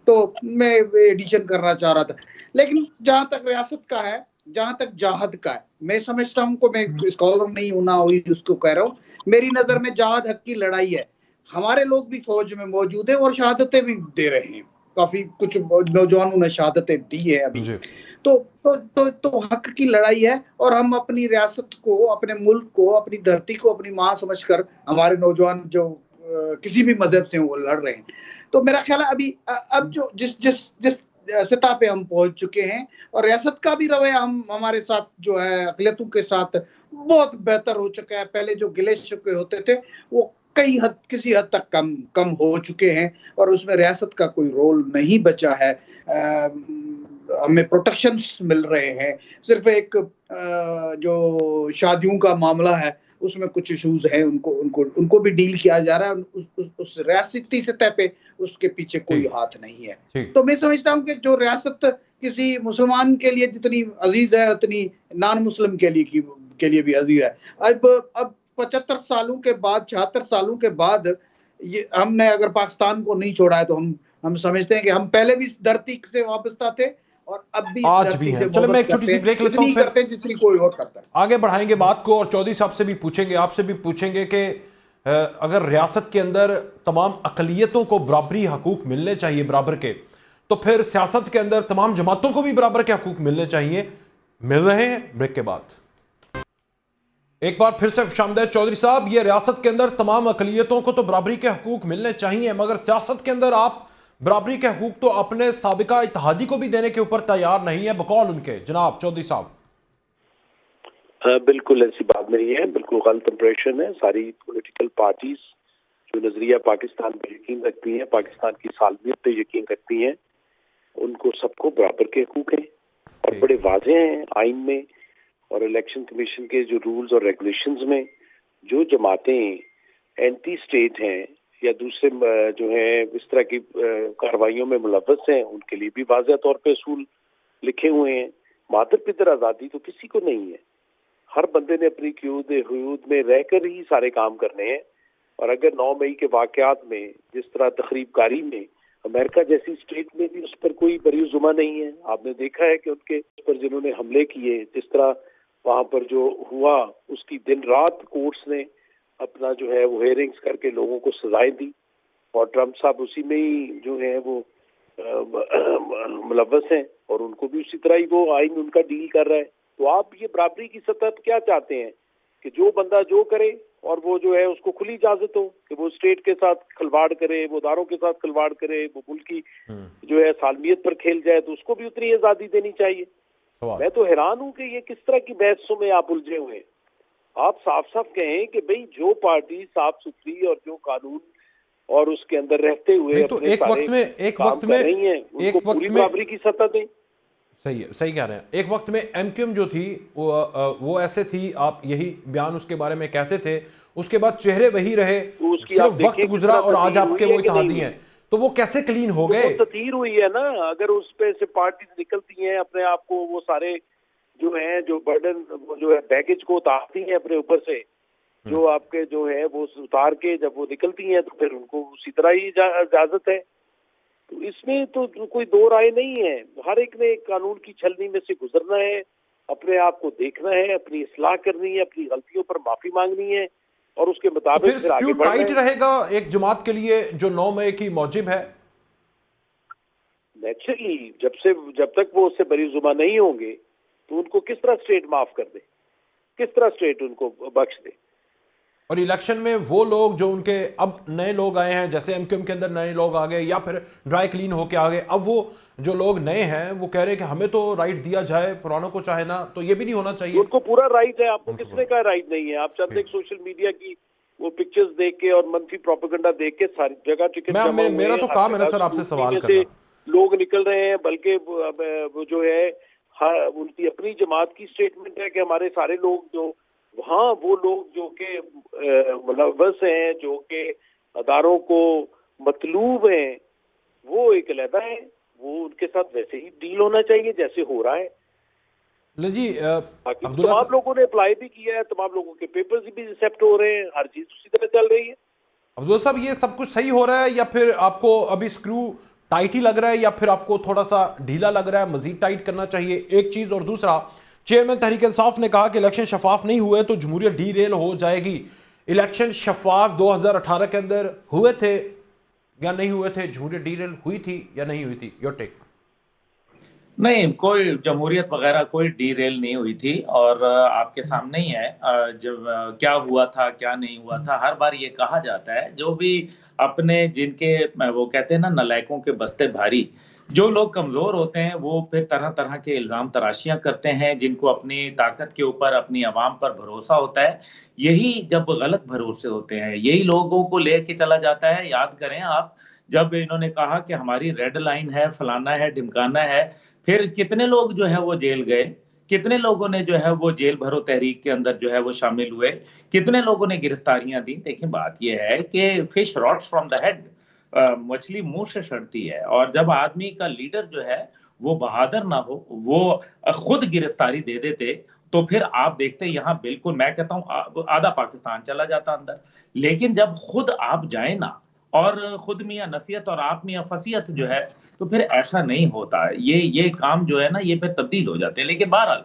Speaker 3: तो मैं एडिशन करना चाह रहा था। लेकिन जहां तक रियासत का है, जहां तक जहाद का है, मैं समझता हूँ को, मैं स्कॉलर नहीं हूं ना हुई उसको कह रहा हूँ, मेरी नजर में जहाद हक की लड़ाई है। हमारे लोग भी फौज में मौजूद हैं और शहादतें भी दे रहे हैं। काफी कुछ नौजवानों ने शहादतें दी है अभी।
Speaker 1: जी
Speaker 3: तो हक की लड़ाई है और हम अपनी रियासत को, अपने मुल्क को, अपनी धरती को अपनी माँ समझकर हमारे नौजवान जो किसी भी मजहब से वो लड़ रहे हैं। तो मेरा ख्याल है अभी अब जो जिस जिस जिस सतह पे हम पहुंच चुके हैं और रियासत का भी रवैया हम हमारे साथ जो है अक़लियतों के साथ बहुत बेहतर हो चुका है। पहले जो गिले शिकवे होते थे वो किसी हद तक कम हो चुके हैं और उसमें रियासत का कोई रोल नहीं बचा है। हमें प्रोटेक्शंस मिल रहे हैं। सिर्फ एक जो शादियों का मामला है उसमें कुछ इश्यूज हैं, उनको भी डील किया जा रहा है। उस रियासती सतह पे उसके पीछे कोई
Speaker 1: ठीक
Speaker 3: हाथ नहीं है।
Speaker 1: ठीक।
Speaker 3: तो मैं समझता हूँ कि जो रियासत किसी मुसलमान के लिए जितनी अजीज है उतनी नॉन मुस्लिम के लिए भी अजीज है। अब 75 सालों के बाद, 76 सालों के बाद ये हमने अगर पाकिस्तान को नहीं छोड़ा है तो हम समझते हैं कि हम पहले भी इस धरती से वाबस्ता थे और अब भी इस
Speaker 1: आज भी
Speaker 3: धरती
Speaker 1: हैं।
Speaker 3: से
Speaker 1: चलो मैं
Speaker 3: मोहब्बत
Speaker 1: एक छोटी
Speaker 3: करते
Speaker 1: सी
Speaker 3: हैं,
Speaker 1: ब्रेक लेता
Speaker 3: इतनी
Speaker 1: हूं,
Speaker 3: ही
Speaker 1: फिर
Speaker 3: करते हैं जितनी कोई और करता है।
Speaker 1: आगे बढ़ाएंगे बात को और चौधरी साहब से भी पूछेंगे, आपसे भी पूछेंगे कि अगर रियासत के अंदर तमाम अकलियतों को बराबरी हकूक मिलने चाहिए बराबर के, तो फिर सियासत के अंदर तमाम जमातों को भी बराबर के हकूक मिलने चाहिए। मिल रहे हैं? ब्रेक के बाद एक बार फिर से खुशामदीद चौधरी साहब। ये रियासत के अंदर तमाम अकलियतों को तो बराबरी के हकूक मिलने चाहिए, मगर सियासत के अंदर आप बराबरी के हकूक तो अपने साबिका इत्तेहादी को भी देने के ऊपर तैयार नहीं है, बकौल उनके। जनाब चौधरी साहब।
Speaker 4: बिल्कुल ऐसी बात नहीं है, बिल्कुल गलत इंप्रेशन है। सारी पॉलिटिकल पार्टीज जो नजरिया पाकिस्तान पे यकीन रखती हैं, पाकिस्तान की सालमियत पे यकीन रखती हैं, उनको सबको बराबर के हकूक हैं और बड़े वाज़ेह हैं आइन में और इलेक्शन कमीशन के जो रूल्स और रेगुलेशंस में। जो जमातें एंटी स्टेट हैं या दूसरे जो है इस तरह की कार्रवाइयों में मुलव्वस हैं, उनके लिए भी वाज़ेह तौर पे असूल लिखे हुए हैं। मादर पितर आज़ादी तो किसी को नहीं है। हर बंदे ने अपनी हुदूद में रहकर ही सारे काम करने हैं। और अगर 9 मई के वाकयात में जिस तरह तखरीबकारी में अमेरिका जैसी स्टेट में भी उस पर कोई बरीजुमा नहीं है। आपने देखा है कि उनके पर जिन्होंने हमले किए, जिस तरह वहां पर जो हुआ, उसकी दिन रात कोर्ट्स ने अपना जो है वो हेयरिंग्स करके लोगों को सजाएं दी और ट्रम्प साहब उसी में ही जो है वो मुलव्वस हैं और उनको भी उसी तरह ही वो आइन उनका डील कर रहा है। तो आप ये बराबरी की सतह पर क्या चाहते हैं कि जो बंदा जो करे और वो जो है उसको खुली इजाजत हो कि वो स्टेट के साथ खिलवाड़ करे, वो दारों के साथ खिलवाड़ करे, वो मुल्क की जो है सालमियत पर खेल जाए, तो उसको भी उतनी आज़ादी देनी चाहिए। मैं तो हैरान हूं कि ये किस तरह की बहसों में आप उलझे हुए हैं। आप साफ साफ कहें कि भाई जो पार्टी साफ सुथरी और जो कानून और उसके अंदर रहते हुए
Speaker 1: तो एक वक्त में
Speaker 4: पूरी बराबरी की सतह दें।
Speaker 1: सही है, सही कह रहे हैं। एक वक्त में एमक्यूएम जो थी वो ऐसे थी, आप यही बयान उसके बारे में कहते थे, उसके बाद चेहरे वही रहे, सिर्फ वक्त गुजरा और आज आपके वो इत्तेहादी हैं, तो वो कैसे क्लीन हो गए?
Speaker 4: तो ततीर हुई है ना। अगर उस पे से पार्टीज निकलती हैं अपने आप को, वो सारे जो हैं जो बर्डन जो है बैगेज को उतारती हैं अपने ऊपर से, जो आपके जो है वो उतार के जब वो निकलती हैं तो फिर उनको उसी तरह ही इजाजत है। तो इसमें तो कोई दो राय नहीं है। हर एक ने कानून की छलनी में से गुजरना है अपने आप को देखना है, अपनी इस्लाह करनी है, अपनी गलतियों पर माफी मांगनी है और उसके
Speaker 1: तो
Speaker 4: मुताबिक
Speaker 1: फिर
Speaker 4: फिर आगे
Speaker 1: स्क्रू
Speaker 4: बढ़ना
Speaker 1: टाइट
Speaker 4: है।
Speaker 1: रहेगा एक जमात के लिए जो 9 मई की मौजिब है।
Speaker 4: नेचुरली जब तक वो उससे बरी जुबान नहीं होंगे तो उनको किस तरह स्टेट माफ कर दे, किस तरह स्टेट उनको बख्श दे।
Speaker 1: और इलेक्शन में वो लोग जो उनके अब नए लोग आए हैं, जैसे एमक्यूएम के अंदर नए लोग आ गए या फिर ड्राई क्लीन होके आ गए, अब वो जो लोग नए हैं वो कह रहे हैं कि हमें तो राइट दिया जाए, पुरानों को चाहे ना, तो ये भी नहीं होना चाहिए।
Speaker 4: उनको पूरा राइट है, आपको
Speaker 1: उनको
Speaker 4: किसने कहा राइट नहीं है? आप चंद एक सोशल मीडिया की वो पिक्चर्स देख के और मंफी प्रोपेगेंडा देख के सारी जगह टिकट जमा हुए
Speaker 1: मेरा
Speaker 4: हैं,
Speaker 1: तो
Speaker 4: हर
Speaker 1: काम है ना
Speaker 4: जगह
Speaker 1: सर आपसे
Speaker 4: स्कूटनी
Speaker 1: सवाल
Speaker 4: में
Speaker 1: करना।
Speaker 4: से लोग निकल रहे हैं, बल्कि वो जो है उनकी अपनी जमात की स्टेटमेंट है कि हमारे सारे लोग जो वहाँ वो लोग जो के मुलव्वस हैं, जो के अदारों को मतलूब हैं, वो एक अलहदा है, वो उनके साथ वैसे ही डील होना चाहिए जैसे हो रहा है।
Speaker 1: ले जी
Speaker 4: बाकी
Speaker 1: अब्दुल्ला
Speaker 4: तमाम लोगों ने अप्लाई भी किया है, तमाम लोगों के पेपर्स भी एक्सेप्ट हो रहे हैं, हर चीज उसी तरह चल रही है।
Speaker 1: अब्दुल्ला साहब, ये सब कुछ सही हो रहा है या फिर आपको अभी स्क्रू टाइट ही लग रहा है या फिर आपको थोड़ा सा ढीला लग रहा है, मजीद टाइट करना चाहिए? एक चीज। और दूसरा, चेयरमैन तहरीक इंसाफ ने कहा कि इलेक्शन शफाफ नहीं हुए तो जमहूरियत डीरेल हो जाएगी। इलेक्शन शफाफ 2018 के अंदर हुए थे या नहीं हुए थे? जमहूरियत डीरेल हुई थी या नहीं हुई थी? Your take.
Speaker 2: नहीं, कोई जमहूरियत वगैरह कोई डीरेल नहीं हुई थी और आपके सामने ही है जब क्या हुआ था क्या नहीं हुआ था। हर बार ये कहा जाता है जो भी अपने जिनके वो कहते हैं ना नलायकों के बस्ते भारी, जो लोग कमजोर होते हैं वो फिर तरह तरह के इल्जाम तराशियां करते हैं, जिनको अपनी ताकत के ऊपर अपनी आवाम पर भरोसा होता है, यही जब गलत भरोसे होते हैं यही लोगों को लेके चला जाता है। याद करें आप, जब इन्होंने कहा कि हमारी रेड लाइन है, फलाना है, ढिमकाना है, फिर कितने लोग जो है वो जेल गए, कितने लोगों ने जो है वो जेल भरो तहरीक के अंदर जो है वो शामिल हुए, कितने लोगों ने गिरफ्तारियां दी। देखिए बात ये है कि fish rots from the head, मछली मुंह से सड़ती है, और जब आदमी का लीडर जो है वो बहादुर ना हो, वो खुद गिरफ्तारी दे देते, तो फिर आप देखते यहाँ बिल्कुल मैं कहता हूँ आधा पाकिस्तान चला जाता अंदर। लेकिन जब खुद आप जाए ना और खुद मियाँ नसीहत और आप मियाँ फसीहत जो है, तो फिर ऐसा नहीं होता। ये काम जो है ना ये फिर तब्दील हो जाते हैं। लेकिन बहरहाल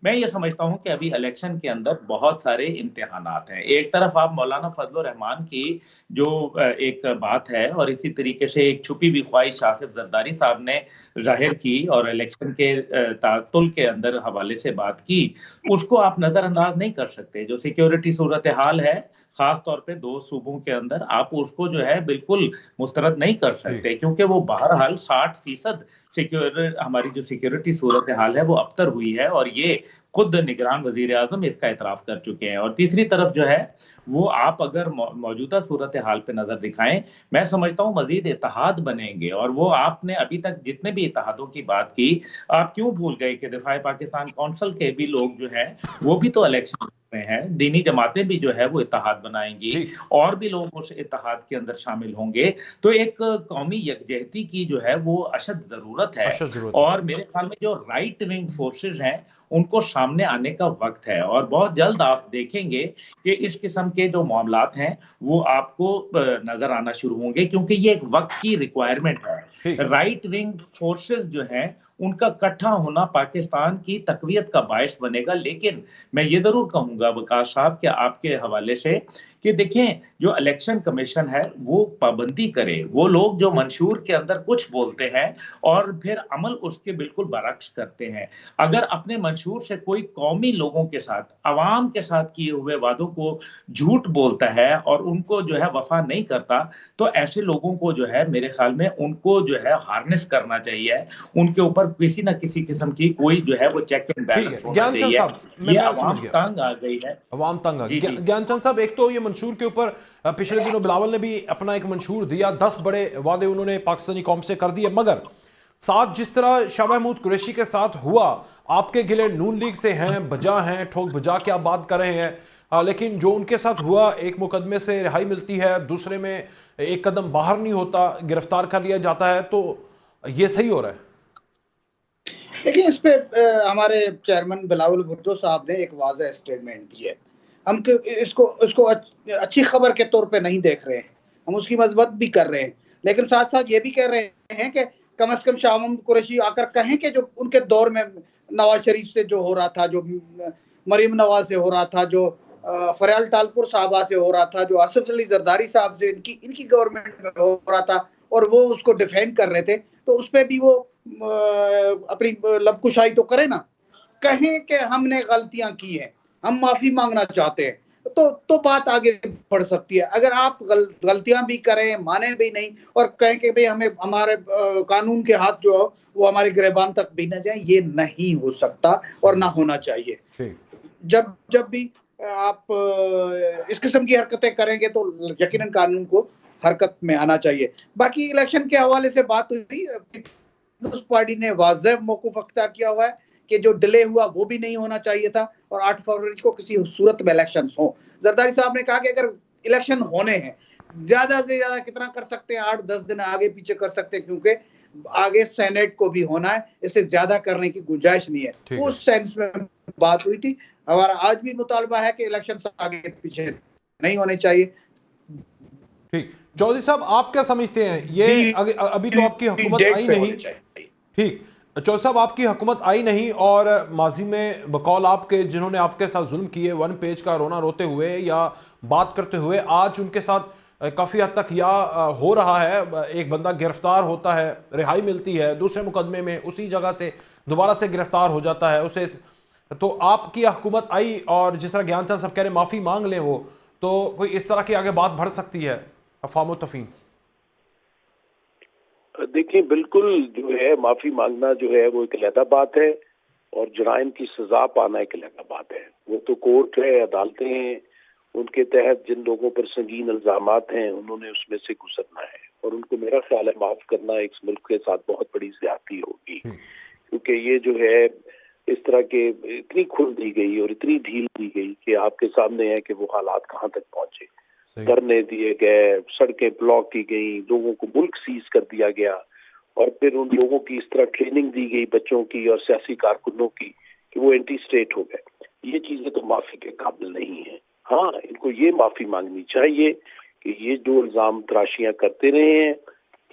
Speaker 2: मैं ये समझता हूँ कि अभी इलेक्शन के अंदर बहुत सारे इम्तिहानात हैं। एक तरफ आप मौलाना फजल रहमान की जो एक बात है, और इसी तरीके से एक छुपी हुई ख्वाहिश आसिफ जरदारी साहब ने जाहिर की और इलेक्शन के तातुल के अंदर हवाले से बात की, उसको आप नजरअंदाज नहीं कर सकते। जो सिक्योरिटी सूरत हाल है खास तौर पे 2 सूबों के अंदर, आप उसको जो है बिल्कुल मुस्तरद नहीं कर सकते, क्योंकि वो बहरहाल 60% हमारी जो सिक्योरिटी सूरत हाल है वो अबतर हुई है, और ये खुद निगरान वजीर आजम इसका इतराफ कर चुके हैं। और तीसरी तरफ जो है वो आप अगर मौजूदा सूरत हाल पे नजर दिखाएं, मैं समझता हूँ मजीद इत्तेहाद बनेंगे। और वो आपने अभी तक जितने भी इत्तेहादों की बात की, आप क्यों भूल गए कि दिफाए पाकिस्तान कौंसिल के भी लोग जो है वो भी तो इलेक्शन में हैं, दीनी जमातें भी जो है वो इत्तेहाद बनाएंगी और भी लोग उस इत्तेहाद के अंदर शामिल होंगे। तो एक कौमी यकजहती की जो है वो अशद जरूरत है। और मेरे ख्याल में जो राइट विंग फोर्सेस हैं उनको सामने आने का वक्त है, और बहुत जल्द आप देखेंगे कि इस किस्म के जो मामलात हैं वो आपको नजर आना शुरू होंगे, क्योंकि ये एक वक्त की रिक्वायरमेंट है। राइट विंग फोर्सेस जो हैं उनका इकट्ठा होना पाकिस्तान की तकवीयत का बायस बनेगा। लेकिन मैं ये जरूर कहूंगा वकास साहब कि आपके हवाले से कि देखें, जो इलेक्शन कमीशन है वो पाबंदी करे। वो लोग जो मंशूर के अंदर कुछ बोलते हैं और फिर अमल उसके बिल्कुल बरक्स करते हैं। अगर अपने मंशूर से कोई कौमी लोगों के साथ, अवाम के साथ किए हुए वादों को झूठ बोलता है और उनको जो है वफा नहीं करता, तो ऐसे लोगों को जो है मेरे ख्याल में उनको जो है हार्नेस करना चाहिए, उनके ऊपर किसी ना किसी किस्म की कोई जो है वो चेक एंड बैलेंस होना चाहिए। ये अवाम तंग आ गई है,
Speaker 1: अवाम तंग आ गई। ज्ञानचंद साहब, एक तो ये मंशूर के ऊपर पिछले दिनों बिलावल ने भी अपना एक मंशूर दिया, 10 बड़े वादे उन्होंने पाकिस्तानी कौम से कर दिए, मगर साथ जिस तरह शाह महमूद कुरैशी के साथ हुआ, आपके गिले नून लीग से हैं, बजा हैं, ठोक बजा के आप बात कर रहे हैं, लेकिन जो उनके साथ हुआ, एक मुकदमे से रिहाई मिलती है, दूसरे में एक कदम बाहर नहीं होता, गिरफ्तार कर लिया जाता है, तो ये सही हो रहा है?
Speaker 3: देखिए, इस पे हमारे चेयरमैन बिलावल भुट्टो साहब ने एक वाज़ेह स्टेटमेंट दी है। हम इसको अच्छी खबर के तौर पे नहीं देख रहे हैं, हम उसकी मजम्मत भी कर रहे हैं, लेकिन साथ साथ ये भी कह रहे हैं कि कम से कम शाह महमूद कुरैशी आकर कहें कि जो उनके दौर में नवाज शरीफ से जो हो रहा था, जो मरीम नवाज से हो रहा था, जो फरयाल टालपुर साहबा से हो रहा था, जो आसिफ अली जरदारी साहब से इनकी गवर्नमेंट में हो रहा था, और वो उसको डिफेंड कर रहे थे, तो उस पर भी वो अपनी लबकुशाई तो करे ना, कहें कि हमने गलतियां की हैं, हम माफी मांगना चाहते हैं, तो बात आगे बढ़ सकती है। अगर आप गलतियां भी करें, माने भी नहीं, और कहें कि भाई हमें हमारे कानून के हाथ जो वो हमारे गिरबान तक भी न जाए, ये नहीं हो सकता और ना होना चाहिए। जब भी आप इस किस्म की हरकतें करेंगे तो यकीनन कानून को हरकत में आना चाहिए। बाकी इलेक्शन के हवाले से बात हुई, पीपल्स पार्टी ने वाज़ेह मौक़िफ़ अख्तियार किया हुआ है कि जो डिले हुआ वो भी नहीं होना चाहिए था, और 8 फरवरी को किसी सूरत में इलेक्शंस हो। जरदारी साहब ने कहा कि अगर इलेक्शन होने हैं, ज्यादा से ज्यादा कितना कर सकते हैं, 8-10 दिन आगे पीछे कर सकते हैं, क्योंकि आगे सेनेट को भी होना है, इससे ज्यादा करने की गुंजाइश नहीं है। उस सेंस में बात हुई थी। हमारा आज भी मुतालबा है कि इलेक्शन आगे पीछे नहीं होने चाहिए।
Speaker 1: ठीक, चौधरी साहब आप क्या समझते हैं, ये अभी तो आपकी हुकूमत आई नहीं, ठीक, चौधरी साहब आपकी हुकूमत आई नहीं, और माजी में बकौल आपके जिन्होंने आपके साथ जुल्म किए, 1 पेज का रोना रोते हुए या बात करते हुए, आज उनके साथ काफ़ी हद तक या हो रहा है, एक बंदा गिरफ्तार होता है, रिहाई मिलती है, दूसरे मुकदमे में उसी जगह से दोबारा से गिरफ्तार हो जाता है उसे, तो आपकी हुकूमत आई और जिस तरह ज्ञान चंद सब कह रहे माफ़ी मांग लें वो, तो कोई इस तरह की आगे बात बढ़ सकती है अफ़वाम तफ़हीम?
Speaker 4: देखिए, बिल्कुल जो है माफी मांगना जो है वो एक अलग बात है, और जराइम की सजा पाना एक अलग बात है। वो तो कोर्ट है, अदालतें हैं, उनके तहत जिन लोगों पर संगीन इल्जामात हैं उन्होंने उसमें से गुजरना है, और उनको मेरा ख्याल है माफ करना इस मुल्क के साथ बहुत बड़ी ज्यादती होगी, क्योंकि ये जो है इस तरह के इतनी खुल दी गई और इतनी ढील दी गई कि आपके सामने है कि वो हालात कहाँ तक पहुंचे। धरने दिए गए, सड़कें ब्लॉक की गई, लोगों को मुल्क सीज कर दिया गया, और फिर उन लोगों की इस तरह ट्रेनिंग दी गई बच्चों की और सियासी कारकुनों की कि वो एंटी स्टेट हो गए। ये चीजें तो माफी के काबिल नहीं है। हाँ, इनको ये माफी मांगनी चाहिए कि ये जो इल्जाम तराशियां करते रहे हैं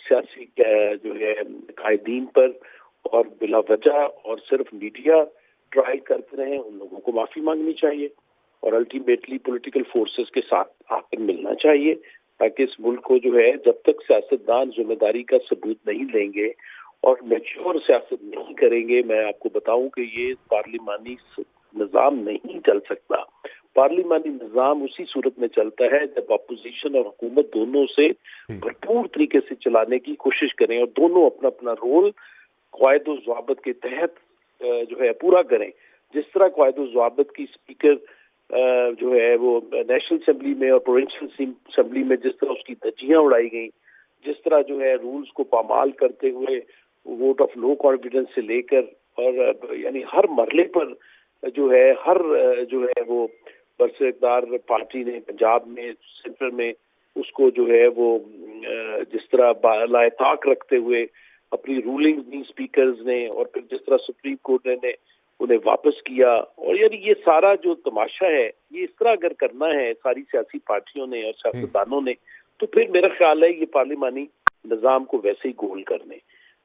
Speaker 4: सियासी जो है कायदीन पर, और बिला वजह और सिर्फ मीडिया ट्राई करते रहे, उन लोगों को माफी मांगनी चाहिए, और अल्टीमेटली पॉलिटिकल फोर्सेस के साथ आकर मिलना चाहिए, ताकि इस मुल्क को जो है जब तक सियासतदान जिम्मेदारी का सबूत नहीं लेंगे और मैच्योर सियासत नहीं करेंगे, मैं आपको बताऊं कि ये पार्लिमानी निज़ाम नहीं चल सकता। पार्लिमानी निज़ाम उसी सूरत में चलता है जब अपोजिशन और हुकूमत दोनों से भरपूर तरीके से चलाने की कोशिश करें, और दोनों अपना अपना रोल क़वायद-ओ-ज़वाबित के तहत जो है पूरा करें। जिस तरह क़वायद-ओ-ज़वाबित की स्पीकर जो है वो नेशनल असेंबली में और प्रोविंशियल असेंबली में जिस तरह उसकी धज्जियां उड़ाई गई, जिस तरह जो है रूल्स को पामाल करते हुए वोट ऑफ नो कॉन्फिडेंस से लेकर, और यानी हर मरले पर जो है हर जो है वो बरसदार पार्टी ने पंजाब में, सेंटर में उसको जो है वो जिस तरह लायताक रखते हुए अपनी रूलिंग दी स्पीकर्स ने, और फिर जिस तरह सुप्रीम कोर्ट ने उन्हें वापस किया, और यानी ये सारा जो तमाशा है ये इस तरह अगर करना है सारी सियासी पार्टियों ने और सियासतदानों ने, तो फिर मेरा ख्याल है ये पार्लिमानी निज़ाम को वैसे ही गोल कर दें,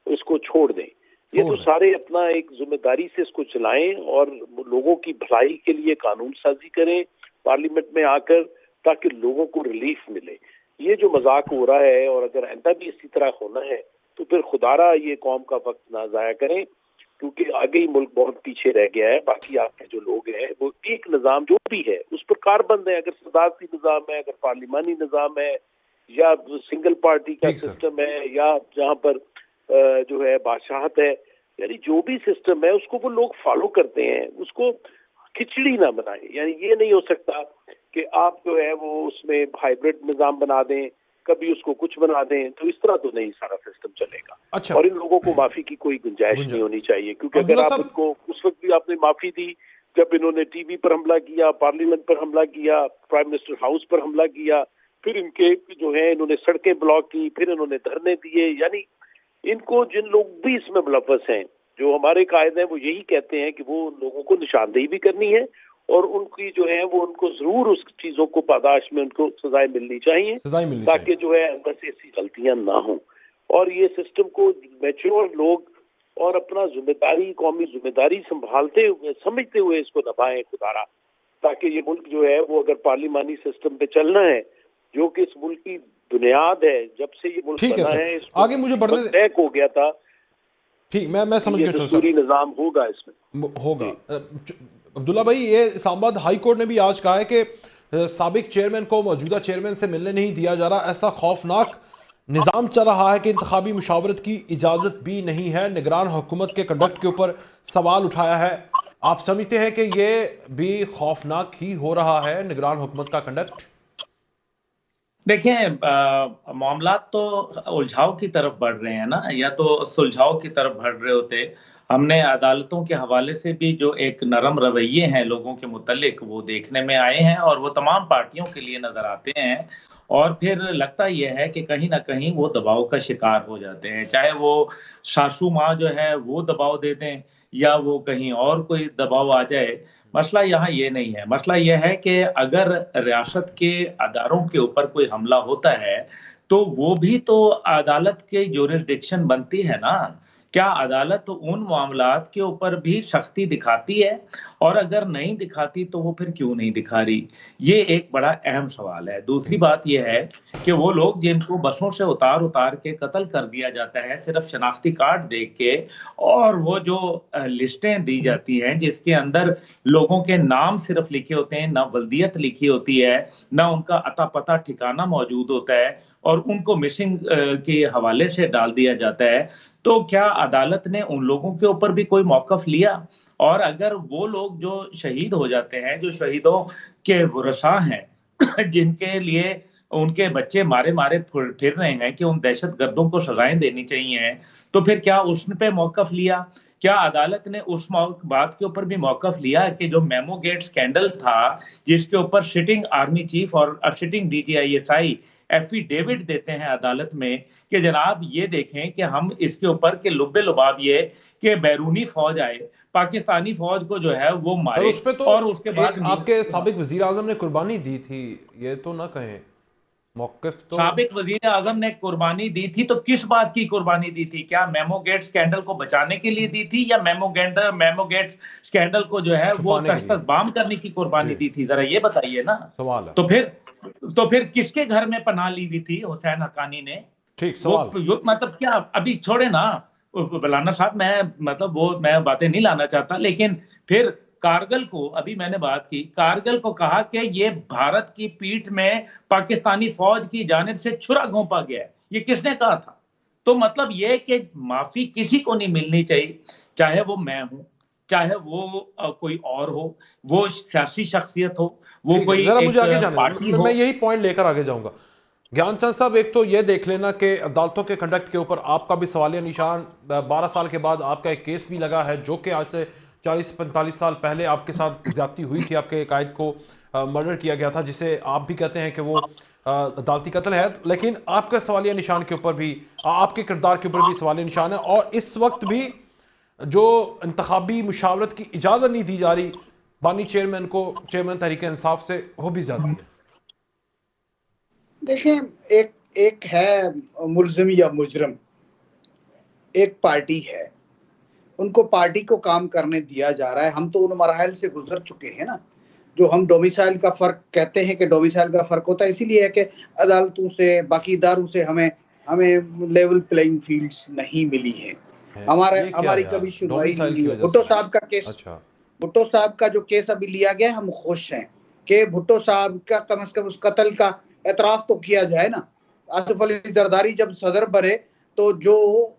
Speaker 4: इसको छोड़ दें। ये तो सारे अपना एक जिम्मेदारी से इसको चलाएं और लोगों की भलाई के लिए कानून साजी करें पार्लियामेंट में आकर, ताकि लोगों को रिलीफ मिले। ये जो मजाक हो रहा है, और अगर आइंदा भी इसी तरह होना है तो फिर खुदारा ये कौम का वक्त ना जाया करें, क्योंकि आगे ही मुल्क बहुत पीछे रह गया है। बाकी आपके जो लोग हैं वो एक निज़ाम जो भी है उस पर कारबंद है, अगर सदारती निज़ाम है, अगर पार्लिमानी निज़ाम है, या सिंगल पार्टी का सिस्टम है, या जहाँ पर जो है बादशाहत है, यानी जो भी सिस्टम है उसको वो लोग फॉलो करते हैं, उसको खिचड़ी ना बनाए। यानी ये नहीं हो सकता कि आप जो है वो उसमें हाइब्रिड निज़ाम बना दें, कभी उसको कुछ बना दें, तो इस तरह तो नहीं सारा सिस्टम चलेगा।
Speaker 1: अच्छा।
Speaker 4: और इन लोगों को माफी की कोई गुंजाइश नहीं होनी चाहिए, क्योंकि अगर आप उनको उस वक्त भी आपने माफी दी जब इन्होंने टीवी पर हमला किया, पार्लियामेंट पर हमला किया, प्राइम मिनिस्टर हाउस पर हमला किया, फिर इनके जो है इन्होंने सड़कें ब्लॉक की, फिर इन्होंने धरने दिए, यानी इनको जिन लोग भी इसमें मुलव्वस हैं, जो हमारे कायदे हैं वो यही कहते हैं कि वो लोगों को निशानदेही भी करनी है, और उनकी जो है वो उनको जरूर उस चीजों को पादाश में उनको सजाएं मिलनी चाहिए, ताकि जो है अंदर से ऐसी गलतियां ना हो, और ये सिस्टम को मैच्योर लोग और अपना जिम्मेदारी, कौमी जिम्मेदारी संभालते हुए, समझते हुए इसको निभाएं खुदारा, ताकि ये मुल्क जो है वो अगर पार्लिमानी सिस्टम पे चलना है, जो कि इस मुल्क की बुनियाद है, जब से ये मुल्क
Speaker 1: ठीक है
Speaker 4: बना
Speaker 1: सर,
Speaker 4: है,
Speaker 1: आगे मुझे बढ़ने
Speaker 4: तय हो गया था।
Speaker 1: ठीक, मैं समझ
Speaker 4: ये
Speaker 1: गया सर,
Speaker 4: दस्तूरी निजाम होगा इसमें,
Speaker 1: होगा। अब्दुल्ला भाई, ये इस्लामाबाद हाई कोर्ट ने भी आज कहा है कि साबिक चेयरमैन को मौजूदा चेयरमैन से मिलने नहीं दिया जा रहा। ऐसा खौफनाक निज़ाम चल रहा है कि इंतखाबी मुशावरत की इजाज़त भी नहीं है। निगरान हुकूमत के कंडक्ट के ऊपर सवाल उठाया है। आप समझते हैं कि ये भी खौफनाक ही हो रहा है, निगरान हुकूमत का कंडक्ट?
Speaker 2: देखिए, मामला तो उलझाव की तरफ बढ़ रहे हैं ना, या तो सुलझाव की तरफ बढ़ रहे होते। हमने अदालतों के हवाले से भी जो एक नरम रवैये हैं लोगों के मुतल्लिक, वो देखने में आए हैं और वो तमाम पार्टियों के लिए नजर आते हैं। और फिर लगता यह है कि कहीं ना कहीं वो दबाव का शिकार हो जाते हैं, चाहे वो सासू माँ जो है वो दबाव दे दें या वो कहीं और कोई दबाव आ जाए। मसला यहाँ ये नहीं है, मसला यह है कि अगर रियासत के अदारों के ऊपर कोई हमला होता है, तो वो भी तो अदालत के ज्यूरिसडिक्शन बनती है ना। क्या अदालत उन मामलात के ऊपर भी सख्ती दिखाती है? और अगर नहीं दिखाती तो वो फिर क्यों नहीं दिखा रही? ये एक बड़ा अहम सवाल है। दूसरी बात ये है कि वो लोग जिनको बसों से उतार के कत्ल कर दिया जाता है सिर्फ शनाख्ती कार्ड देख के, और वो जो लिस्टें दी जाती हैं जिसके अंदर लोगों के नाम सिर्फ लिखे होते हैं, ना वल्दियत लिखी होती है, ना उनका अता पता ठिकाना मौजूद होता है, और उनको मिसिंग के हवाले से डाल दिया जाता है, तो क्या अदालत ने उन लोगों के ऊपर भी कोई मौक़िफ़ लिया? और अगर वो लोग जो शहीद हो जाते हैं, जो शहीदों के वारसा हैं जिनके लिए उनके बच्चे मारे-मारे फिर रहे हैं कि उन दहशतगर्दों को सज़ाएँ देनी चाहिए, तो फिर क्या उस पे मौक़िफ़ लिया? क्या अदालत ने उस बात के ऊपर भी मौक़िफ़ लिया कि जो मेमो गेट स्कैंडल था, जिसके ऊपर सिटिंग आर्मी चीफ और सिटिंग डीजीआईएसआई एफिडेविट देते हैं अदालत में कि जनाब ये देखें कि हम इसके ऊपर के लुब्बे-लुबाब ये कि बैरूनी फौज आए, पाकिस्तानी फौज को जो है वो मारे,
Speaker 1: उस पे तो
Speaker 2: और उसके बाद
Speaker 1: आपके साबिक वजीर आजम ने कुर्बानी दी थी, ये तो ना कहें। मौक़िफ़ तो
Speaker 2: साबिक वजीर आजम ने कुर्बानी दी थी, तो किस बात की कुर्बानी दी थी? क्या मेमो गेट स्कैंडल को बचाने के लिए दी थी, या मेमो गेट स्कैंडल को जो है वो तश्तस बाम करने की कुर्बानी दी थी? जरा ये बताइए ना।
Speaker 1: सवाल है।
Speaker 2: तो फिर किसके घर में पनाह ली दी थी हुसैन हक्कानी ने?
Speaker 1: ठीक, सवाल।
Speaker 2: वो मतलब क्या, अभी छोड़े ना मौलाना साहब, मैं बातें नहीं लाना चाहता, लेकिन फिर कारगिल को, अभी मैंने बात की, कारगिल को कहा कि ये भारत की पीठ में पाकिस्तानी फौज की जानिब से छुरा घोंपा गया है। ये किसने कहा था? तो मतलब ये कि माफी किसी को नहीं मिलनी चाहिए, चाहे वो मैं हूं, चाहे वो कोई और हो, वो सियासी शख्सियत हो, वो कोई
Speaker 1: जरा मुझे आगे
Speaker 2: एक
Speaker 1: जाने
Speaker 2: पार्टी
Speaker 1: दो,
Speaker 2: हो।
Speaker 1: मैं यही पॉइंट लेकर आगे जाऊंगा। ज्ञानचंद साहब, एक तो ये देख लेना कि अदालतों के कंडक्ट के ऊपर आपका भी सवालिया निशान, 12 साल के बाद आपका एक केस भी लगा है जो कि आज से 40-45 साल पहले आपके साथ ज्यादती हुई थी, आपके कायद को मर्डर किया गया था, जिसे आप भी कहते हैं कि वो अदालती कत्ल है। लेकिन आपका सवालिया निशान के ऊपर भी, आपके किरदार के ऊपर भी सवालिया निशान है, और इस वक्त भी जो इंतखाबी मुशावरत की इजाज़त नहीं दी जा रही बानी चेयरमैन को, चेयरमैन तहरीक इंसाफ से, वो भी ज्यादती है।
Speaker 3: देखें, एक है मुल्जिम या मुजरम, एक पार्टी है, उनको पार्टी को काम करने दिया जा रहा है। हम तो उन मराहल से गुजर चुके हैं ना, जो हम डोमिसाइल का फ़र्क कहते हैं कि डोमिसाइल का फ़र्क होता है, इसीलिए है कि अदालतों से, बाकी इदारों से हमें लेवल प्लेइंग फील्ड्स नहीं मिली है। हमारी कभी सुनवाई नहीं हुई। भुट्टो साहब का केस,
Speaker 1: अच्छा,
Speaker 3: भुट्टो साहब का जो केस अभी लिया गया, हम खुश हैं कि भुट्टो साहब का कम से कम उस कत्ल का एतराफ़ तो किया जाए ना। आसिफ अली जरदारी जब सदर बने तो जो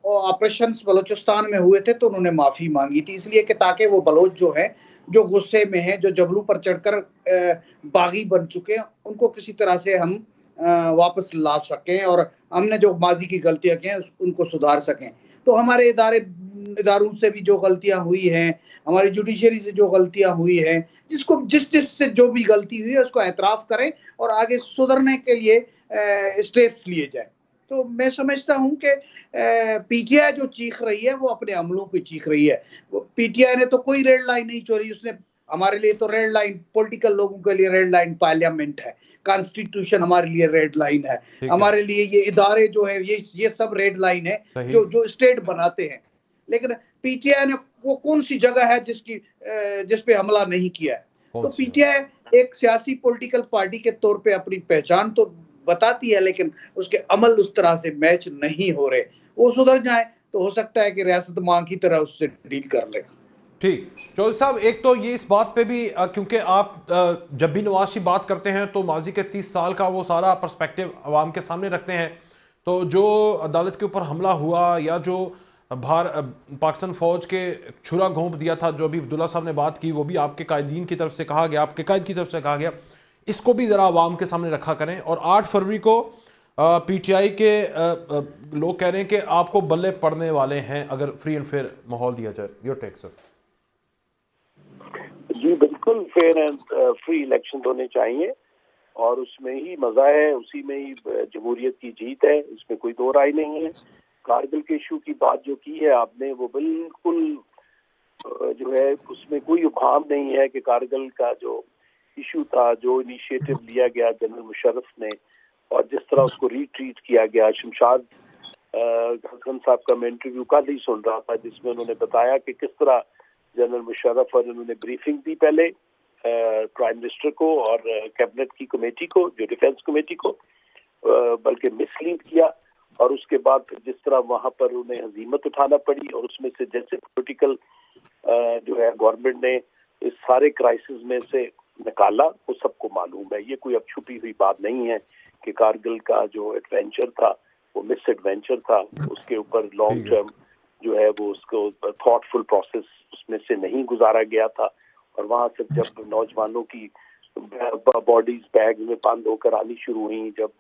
Speaker 3: ऑपरेशंस बलोचिस्तान में हुए थे तो उन्होंने माफ़ी मांगी थी, इसलिए कि ताकि वो बलोच जो है, जो गुस्से में हैं, जो जबलू पर चढ़कर बागी बन चुके हैं, उनको किसी तरह से हम वापस ला सकें और हमने जो माजी की गलतियां की हैं उनको सुधार सकें। तो हमारे इदारों से भी जो गलतियां हुई हैं, हमारी जुडिशरी से जो गलतियां हुई हैं, जिस से जो भी गलती हुई है उसको एतराफ़ करें और आगे सुधरने के लिए स्टेप्स लिए जाए। तो मैं समझता हूं कि पीटीआई जो चीख रही है वो अपने अमलों पे चीख रही है। पीटीआई ने तो कोई रेड लाइन नहीं छोड़ी, उसने हमारे लिए तो रेड लाइन, पॉलिटिकल लोगों के लिए रेड लाइन पार्लियामेंट है, कॉन्स्टिट्यूशन हमारे लिए रेड लाइन है, हमारे लिए ये इदारे जो है ये सब रेड लाइन है जो स्टेट बनाते हैं। लेकिन पीटीआई ने वो कौन सी जगह है जिस पे हमला नहीं किया है? तो पीटीआई एक सियासी पॉलिटिकल पार्टी के तौर पे अपनी पहचान तो बताती है, लेकिन उसके अमल उस तरह से मैच नहीं हो रहे। वो सुधर जाए तो हो सकता है कि रियासत मां की तरह उससे डील कर ले।
Speaker 1: ठीक, चौधरी साहब, एक तो ये इस बात पे भी क्योंकि आप जब भी नवाज शरीफ बात करते हैं तो माजी के 30 साल का वो सारा पर्सपेक्टिव आवाम के सामने रखते हैं। तो जो अदालत के ऊपर हमला हुआ या जो पाकिस्तान फौज के छुरा घोंप दिया था, जो भी अब्दुल्ला साहब ने बात की, वो भी आपके कायदीन की तरफ से कहा गया, आपके कायद की तरफ से कहा गया। इसको भी ज़रा आवाम के सामने रखा करें। और 8 फरवरी को पीटीआई के लोग कह रहे हैं कि आपको बल्ले पड़ने वाले हैं अगर फ्री एंड फेयर माहौल दिया जाए। Your take sir.
Speaker 4: जी बिल्कुल, फेयर एंड फ्री इलेक्शन होने चाहिए और उसमें ही मजा है, उसी में ही जमहूरियत की जीत है, इसमें कोई दो राय नहीं है। कारगिल के इशू की बात जो की है आपने, वो बिल्कुल जो है उसमें कोई उभाम नहीं है कि कारगिल का जो इशू था, जो इनिशिएटिव लिया गया जनरल मुशर्रफ ने और जिस तरह उसको रीट्रीट किया गया। शमशाद हसन साहब का मैं इंटरव्यू कल ही सुन रहा था जिसमें उन्होंने बताया कि किस तरह जनरल मुशर्रफ और उन्होंने ब्रीफिंग दी पहले प्राइम मिनिस्टर को और कैबिनेट की कमेटी को, जो डिफेंस कमेटी को, बल्कि मिसलीड किया और उसके बाद फिर जिस तरह वहां पर उन्हें हजीमत उठाना पड़ी और उसमें से जैसे पॉलिटिकल जो है गवर्नमेंट ने इस सारे क्राइसिस में से निकाला, वो सबको मालूम है। ये कोई अब छुपी हुई बात नहीं है कि कारगिल का जो एडवेंचर था वो मिस एडवेंचर था, उसके ऊपर लॉन्ग टर्म जो है वो उसको थॉटफुल प्रोसेस उसमें से नहीं गुजारा गया था। और वहां से जब नौजवानों की बॉडीज बैग में बंद होकर आनी शुरू हुई, जब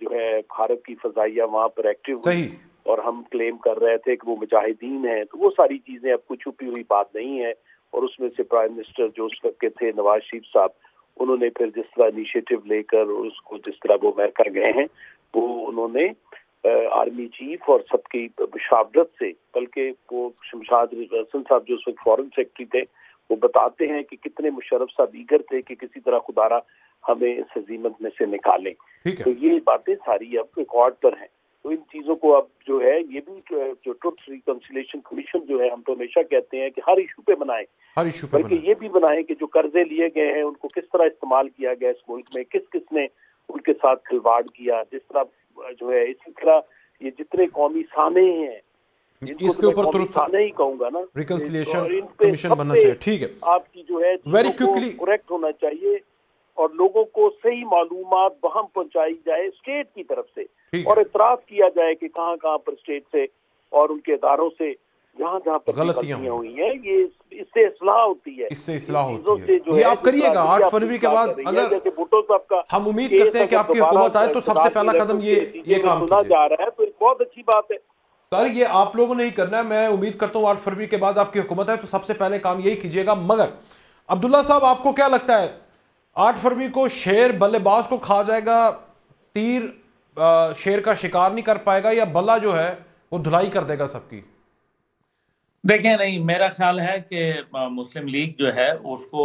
Speaker 4: जो है भारत की फजाइया वहां पर एक्टिव हुई और हम क्लेम कर रहे थे कि वो मुजाहिदीन है, तो वो सारी चीजें अब कुछ छुपी हुई बात नहीं है। और उसमें से प्राइम मिनिस्टर जो उस वक्त के थे नवाज शरीफ साहब, उन्होंने फिर जिस तरह इनिशिएटिव लेकर उसको जिस तरह वो अमेरिका गए हैं, वो उन्होंने आर्मी चीफ और सबकी मुशावरत से, बल्कि वो शमशाद हसन साहब जो उस वक्त फॉरेन सेक्रेटरी थे, वो बताते हैं कि कितने मुशर्रफ साहब ईगर थे कि किसी तरह खुदारा हमें इस हजीमत में से निकालें। तो ये बातें सारी अब रिकॉर्ड पर हैं। तो इन चीजों को अब जो है ये भी जो ट्रुथ रिकंसिलिएशन कमीशन जो है, हम तो हमेशा कहते हैं कि हर इशू पे बनाएं, बल्कि ये भी बनाएं कि जो कर्जे लिए गए हैं उनको किस तरह इस्तेमाल किया गया इस मुल्क में, किस किस ने उनके साथ खिलवाड़ किया, जिस तरह जो है इसी तरह ये जितने कौमी साने हैं
Speaker 1: इसके ऊपर तुरंत
Speaker 4: नहीं कहूंगा ना,
Speaker 1: रिकंसिलिएशन कमीशन बनना चाहिए। ठीक है,
Speaker 4: आपकी जो है
Speaker 1: वेरी क्विकली
Speaker 4: करेक्ट होना चाहिए और लोगों को सही मालूमात वहां पहुंचाई जाए स्टेट की तरफ से और इतराफ किया जाए कि कहां कहां पर स्टेट से और उनके इदारों से जहां जहां पर गलतियां हुई हैं, ये इससे इस्लाह होती है,
Speaker 1: इससे इस्लाह होती है। ये आप करिएगा 8 फरवरी के बाद। अगर
Speaker 4: जैसे भुट्टो साहब का
Speaker 1: हम उम्मीद करते हैं कि आपकी हुकूमत आए तो सबसे पहला कदम ये काम
Speaker 4: सुना जा रहा है, तो बहुत अच्छी बात है
Speaker 1: सर। ये आप लोगों ने ही करना है। मैं उम्मीद करता हूँ 8 फरवरी के बाद आपकी हुकूमत है तो सबसे पहले काम यही कीजिएगा। मगर अब्दुल्ला साहब, आपको क्या लगता है 8 फरवरी को शेर बल्लेबाज को खा जाएगा, तीर शेर का शिकार नहीं कर पाएगा, या बल्ला जो है वो धुलाई कर देगा सबकी?
Speaker 2: देखिए, नहीं, मेरा ख्याल है कि मुस्लिम लीग जो है उसको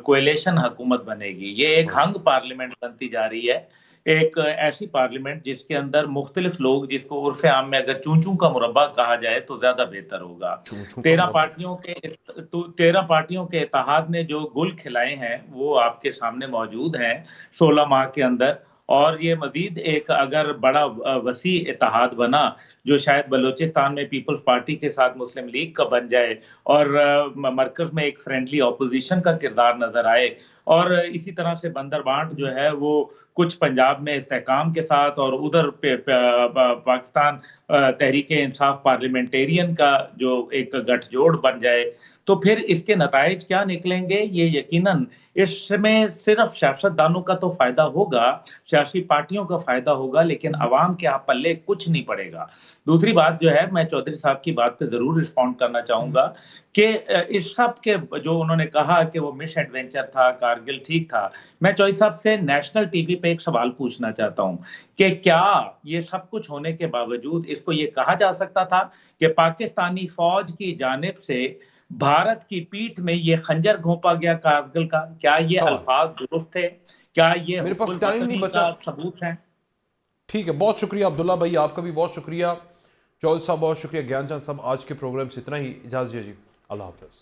Speaker 2: कोएलिशन हुकूमत बनेगी। ये एक हंग पार्लियामेंट बनती जा रही है, एक ऐसी पार्लियामेंट जिसके अंदर मुख्तलिफ लोग, जिसको उर्फ आम में अगर चूं-चूं का मुरब्बा कहा जाए तो ज्यादा बेहतर होगा। 13 पार्टियों के इत्तेहाद ने जो गुल खिलाए हैं वो आपके सामने मौजूद हैं 16 माह के अंदर। और ये मजीद एक अगर बड़ा वसी इत्तेहाद बना, जो शायद बलोचिस्तान में पीपल्स पार्टी के साथ मुस्लिम लीग का बन जाए और मरकज में एक फ्रेंडली ऑपोजिशन का किरदार नजर आए, और इसी तरह से बंदरबांट जो है वो कुछ पंजाब में इस्तेहकाम के साथ और उधर पाकिस्तान तहरीक इंसाफ पार्लियामेंटेरियन का जो एक गठजोड़ बन जाए, तो फिर इसके नताइज क्या निकलेंगे ये यकीनन इसमें सिर्फ सियासतदानों का तो फायदा होगा, सियासी पार्टियों का फायदा होगा, लेकिन अवाम के आप पल्ले कुछ नहीं पड़ेगा। दूसरी बात जो है, मैं चौधरी साहब की बात पे जरूर रिस्पॉन्ड करना चाहूंगा कि इस सब के जो उन्होंने कहा कि वो मिस एडवेंचर था, कारगिल ठीक था, मैं चौधरी साहब से नेशनल टीवी पे एक सवाल पूछना चाहता हूं कि क्या ये सब कुछ होने के बावजूद इसको ये कहा जा सकता था कि पाकिस्तानी फौज की जानिब से भारत की पीठ में ये खंजर घोंपा गया कारगिल का? क्या ये अल्फाज दुरुस्त थे? क्या ये
Speaker 1: मेरे पास टाइम नहीं बचा,
Speaker 2: सबूत है?
Speaker 1: ठीक है, बहुत शुक्रिया अब्दुल्ला भाई, आपका भी बहुत शुक्रिया। चौधरी साहब बहुत शुक्रिया, ज्ञानचंद साहब आज के प्रोग्राम से इतना ही, इजाजत जी, अल्लाह हाफिज।